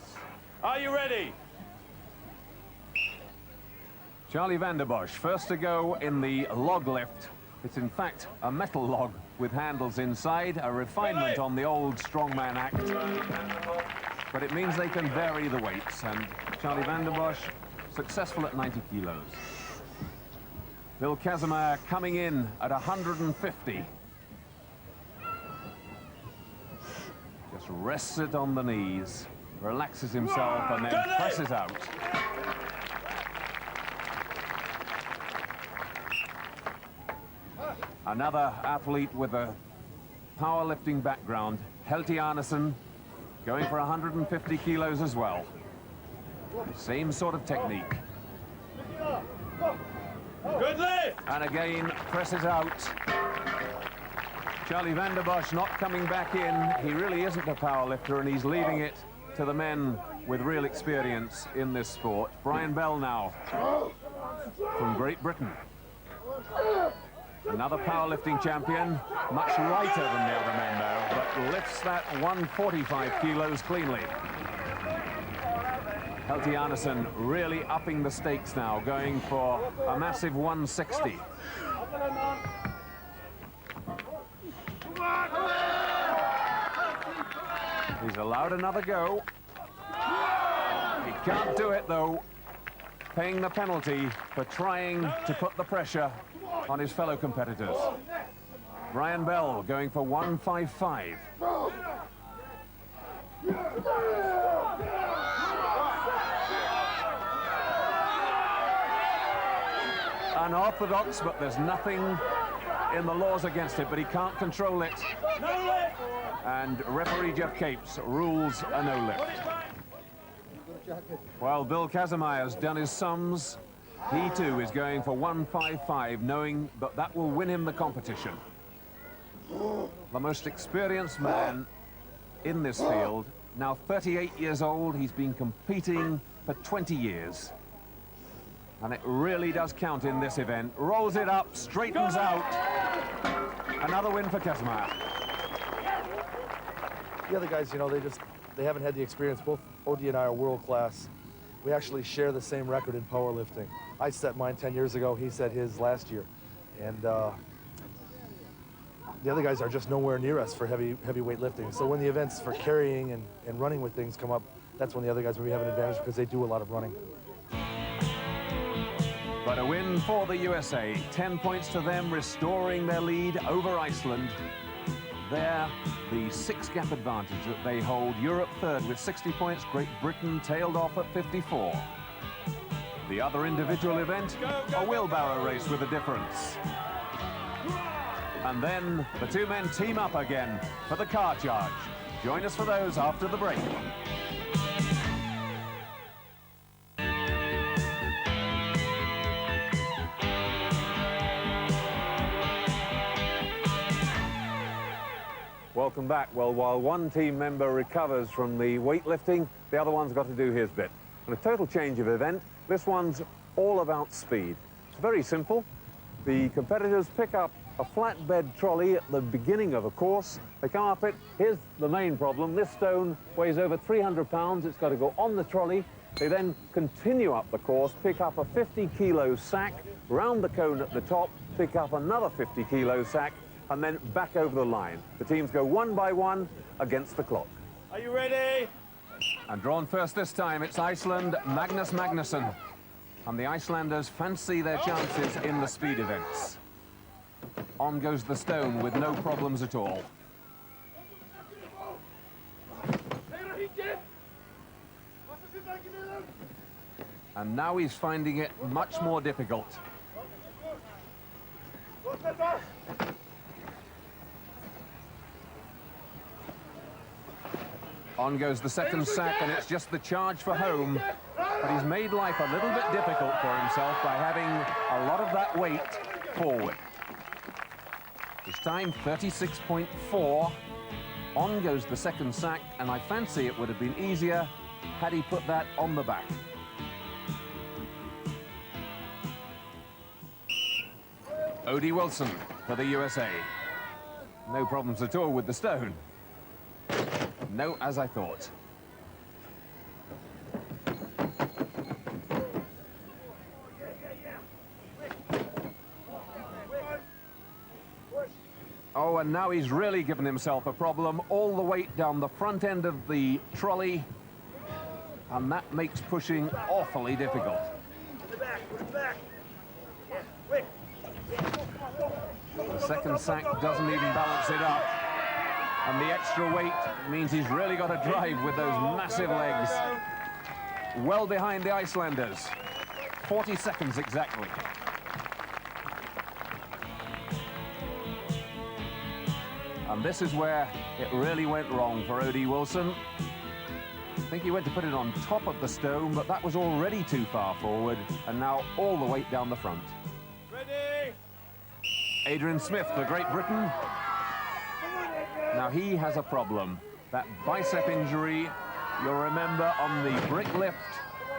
Are you ready? Charlie van der Bosch, first to go in the log lift. It's in fact a metal log with handles inside, a refinement on the old strongman act. But it means they can vary the weights, and Charlie van der Bosch successful at 90 kilos. Bill Kazmaier coming in at 150. Just rests it on the knees, relaxes himself, and then presses out. Another athlete with a powerlifting background, Heltji Arnesson, going for 150 kilos as well. Same sort of technique. Good lift! And again, presses out. Charlie van der Bosch not coming back in. He really isn't a powerlifter, and he's leaving it to the men with real experience in this sport. Brian Bell now, from Great Britain. Another powerlifting champion, much lighter than the other men though, but lifts that 145 kilos cleanly. Heltji Arnesson really upping the stakes now, going for a massive 160. He's allowed another go. He can't do it though, paying the penalty for trying to put the pressure on his fellow competitors. Brian Bell going for 155. Unorthodox, but there's nothing in the laws against it, but he can't control it. No lift! And referee Geoff Capes rules a no lift. While Bill Kazmaier's done his sums, he too is going for 155, knowing that that will win him the competition. The most experienced man in this field, now 38 years old, he's been competing for 20 years. And it really does count in this event. Rolls it up, straightens out. Another win for Kazmaier. The other guys, you know, they haven't had the experience. Both Odie and I are world class. We actually share the same record in powerlifting. I set mine 10 years ago, he set his last year. And the other guys are just nowhere near us for heavyweight lifting. So when the events for carrying and running with things come up, that's when the other guys maybe have an advantage because they do a lot of running. But a win for the USA, 10 points to them, restoring their lead over Iceland. Their the 6-gap advantage that they hold. Europe third with 60 points. Great Britain tailed off at 54. The other individual event, a wheelbarrow race with a difference. And then the two men team up again for the car charge. Join us for those after the break. Welcome back. Well, while one team member recovers from the weightlifting, the other one's got to do his bit. And a total change of event. This one's all about speed. It's very simple. The competitors pick up a flatbed trolley at the beginning of a course. They come up it. Here's the main problem. This stone weighs over 300 pounds. It's got to go on the trolley. They then continue up the course, pick up a 50-kilo sack, round the cone at the top, pick up another 50-kilo sack, and then back over the line. The teams go one by one against the clock. Are you ready? And drawn first this time, it's Iceland, Magnús Magnússon. And the Icelanders fancy their chances in the speed events. On goes the stone with no problems at all. And now he's finding it much more difficult. On goes the second sack, and it's just the charge for home. But he's made life a little bit difficult for himself by having a lot of that weight forward. His time, 36.4. On goes the second sack, and I fancy it would have been easier had he put that on the back. Odie Wilson for the USA. No problems at all with the stone. No, as I thought. Oh, and now he's really given himself a problem. All the weight down the front end of the trolley. And that makes pushing awfully difficult. The second sack doesn't even balance it up. And the extra weight means he's really got to drive with those massive legs. Well behind the Icelanders. 40 seconds exactly. And this is where it really went wrong for Odie Wilson. I think he went to put it on top of the stone, but that was already too far forward, and now all the weight down the front. Ready? Adrian Smith for Great Britain. Now he has a problem. That bicep injury, you'll remember, on the brick lift,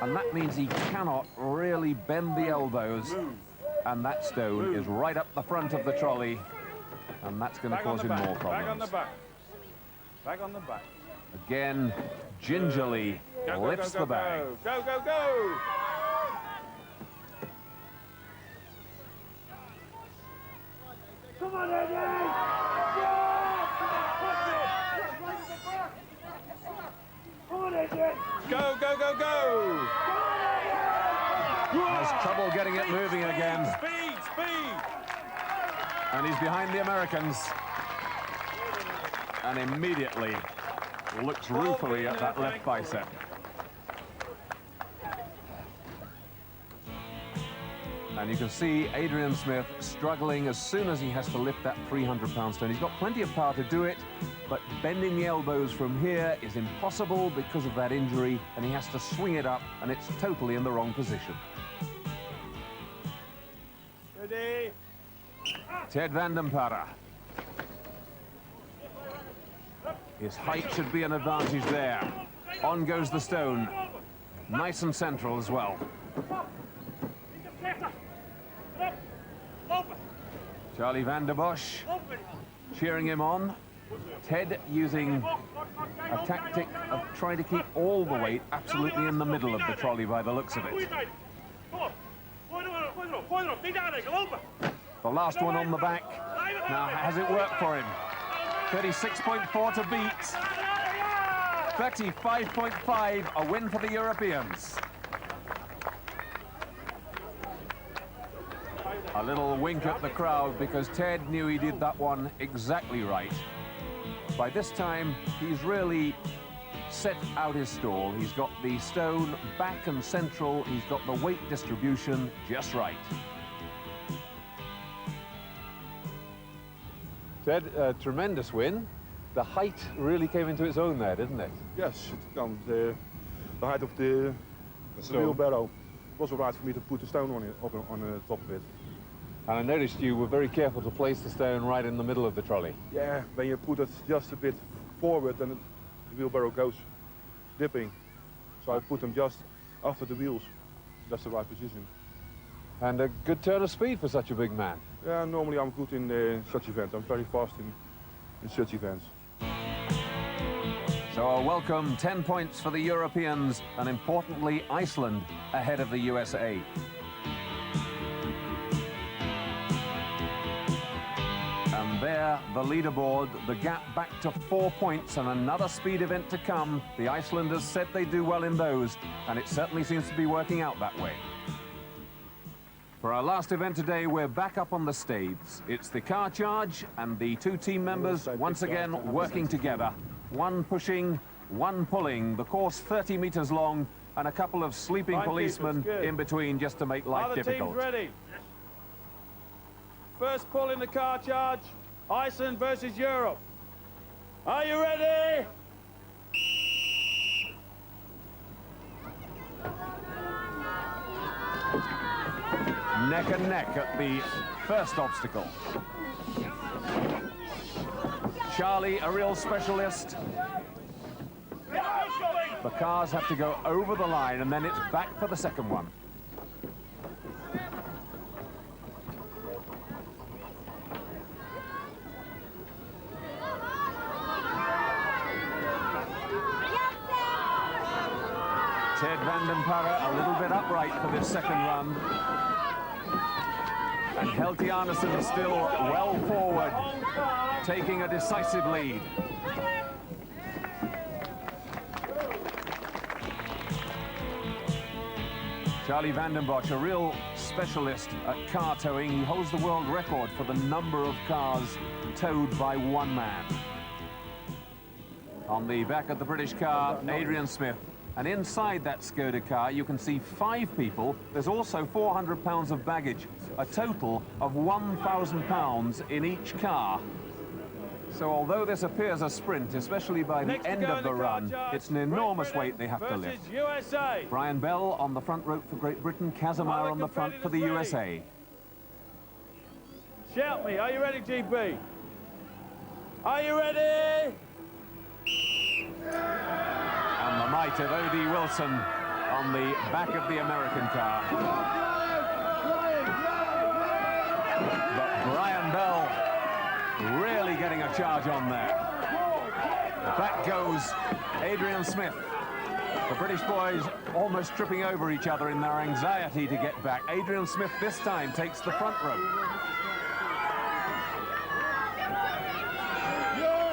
and that means he cannot really bend the elbows. And that stone is right up the front of the trolley, and that's going to cause him more problems. Back on the back. Back on the back. Again, gingerly lifts the bag. Go, go, go! Come on, Eddie! Go, go, go, go! Has trouble getting it moving again. Speed, speed! And he's behind the Americans. And immediately looks ruefully at that left bicep. And you can see Adrian Smith struggling as soon as he has to lift that 300-pound stone. He's got plenty of power to do it, but bending the elbows from here is impossible because of that injury, and he has to swing it up, and it's totally in the wrong position. Ready? Ted van den Parre. His height should be an advantage there. On goes the stone. Nice and central as well. Charlie van der Bosch cheering him on. Ted using a tactic of trying to keep all the weight absolutely in the middle of the trolley by the looks of it. The last one on the back. Now, has it worked for him? 36.4 to beat. 35.5, a win for the Europeans. A little wink at the crowd because Ted knew he did that one exactly right. By this time, he's really set out his stall. He's got the stone back and central. He's got the weight distribution just right. Ted, a tremendous win. The height really came into its own there, didn't it? Yes, the height of the wheelbarrow was all right for me to put the stone on the top of it. And I noticed you were very careful to place the stone right in the middle of the trolley. Yeah, when you put it just a bit forward, then the wheelbarrow goes dipping. So I put them just after the wheels. That's the right position. And a good turn of speed for such a big man. Yeah, normally I'm good in such events. I'm very fast in such events. So a welcome 10 points for the Europeans, and importantly Iceland ahead of the USA. And there, the leaderboard, the gap back to 4 points and another speed event to come. The Icelanders said they do well in those, and it certainly seems to be working out that way. For our last event today, we're back up on the staiths. It's the car charge, and the two team members once again working together. One pushing, one pulling. The course 30 meters long, and a couple of sleeping policemen in between just to make life difficult. Other teams ready. First pull in the car charge, Iceland versus Europe. Are you ready? Neck and neck at the first obstacle. Charlie, a real specialist. The cars have to go over the line, and then it's back for the second one. Ted Parre a little bit upright for this second run. And Heltji Arnesson is still well forward, taking a decisive lead. Charlie Bosch, a real specialist at car towing. He holds the world record for the number of cars towed by one man. On the back of the British car, Adrian Smith. And inside that Skoda car, you can see 5 people. There's also 400 pounds of baggage, a total of 1,000 pounds in each car. So although this appears a sprint, especially by the end of the run, it's an enormous weight they have to lift. USA. Brian Bell on the front rope for Great Britain, Kazmaier on the front for the USA. Shout me, are you ready, GB? Are you ready? And the might of O.D. Wilson on the back of the American car. But Brian Bell really getting a charge on there. Back goes Adrian Smith. The British boys almost tripping over each other in their anxiety to get back. Adrian Smith this time takes the front rope.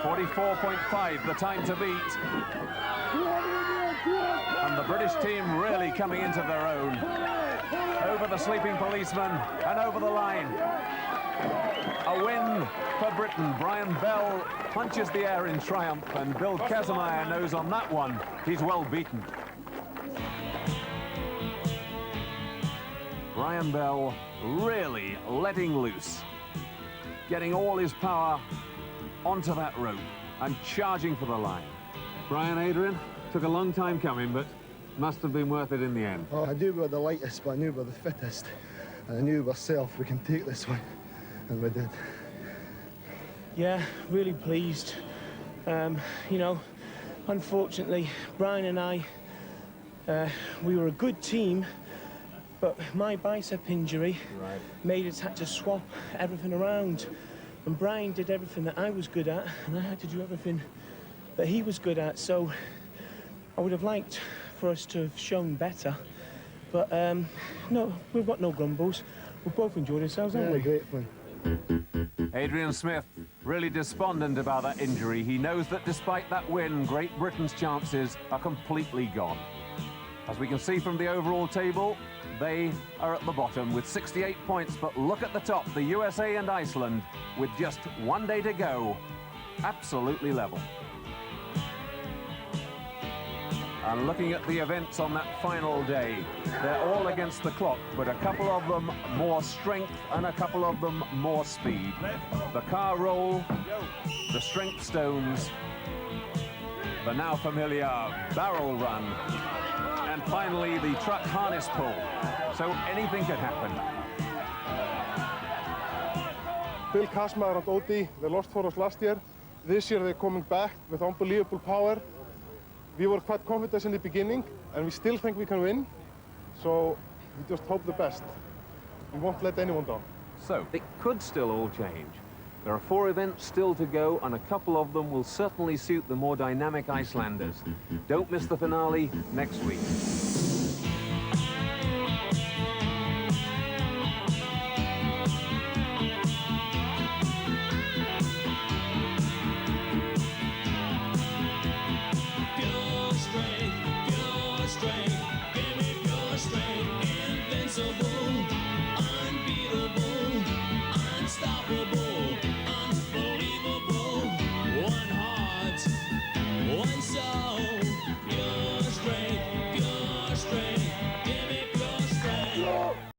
44.5, the time to beat. And the British team really coming into their own. Over the sleeping policeman and over the line. A win for Britain. Brian Bell punches the air in triumph, and Bill Kazmaier knows on that one he's well beaten. Brian Bell really letting loose, getting all his power onto that rope and charging for the line. Brian, Adrian, took a long time coming, but must have been worth it in the end. Oh, I knew we were the lightest, but I knew we were the fittest. And I knew ourselves we can take this one, and we did. Yeah, really pleased. You know, unfortunately, Brian and I, we were a good team, but my bicep injury made us had to swap everything around. And Brian did everything that I was good at, and I had to do everything that he was good at. So I would have liked for us to have shown better. But no, we've got no grumbles. We've both enjoyed ourselves, haven't we? Great fun. Adrian Smith really despondent about that injury. He knows that despite that win, Great Britain's chances are completely gone. As we can see from the overall table, they are at the bottom with 68 points, but look at the top, the USA and Iceland, with just one day to go, absolutely level. And looking at the events on that final day, they're all against the clock, but a couple of them more strength and a couple of them more speed. The car roll, the strength stones, the now familiar barrel run, and finally the truck harness pull. So anything could happen. Bill Kazmaier and Odie, they lost for us last year. This year they're coming back with unbelievable power. We were quite confident in the beginning, and we still think we can win. So we just hope the best. We won't let anyone down. So it could still all change. There are 4 events still to go, and a couple of them will certainly suit the more dynamic Icelanders. Don't miss the finale next week. Pure strength, pure strength.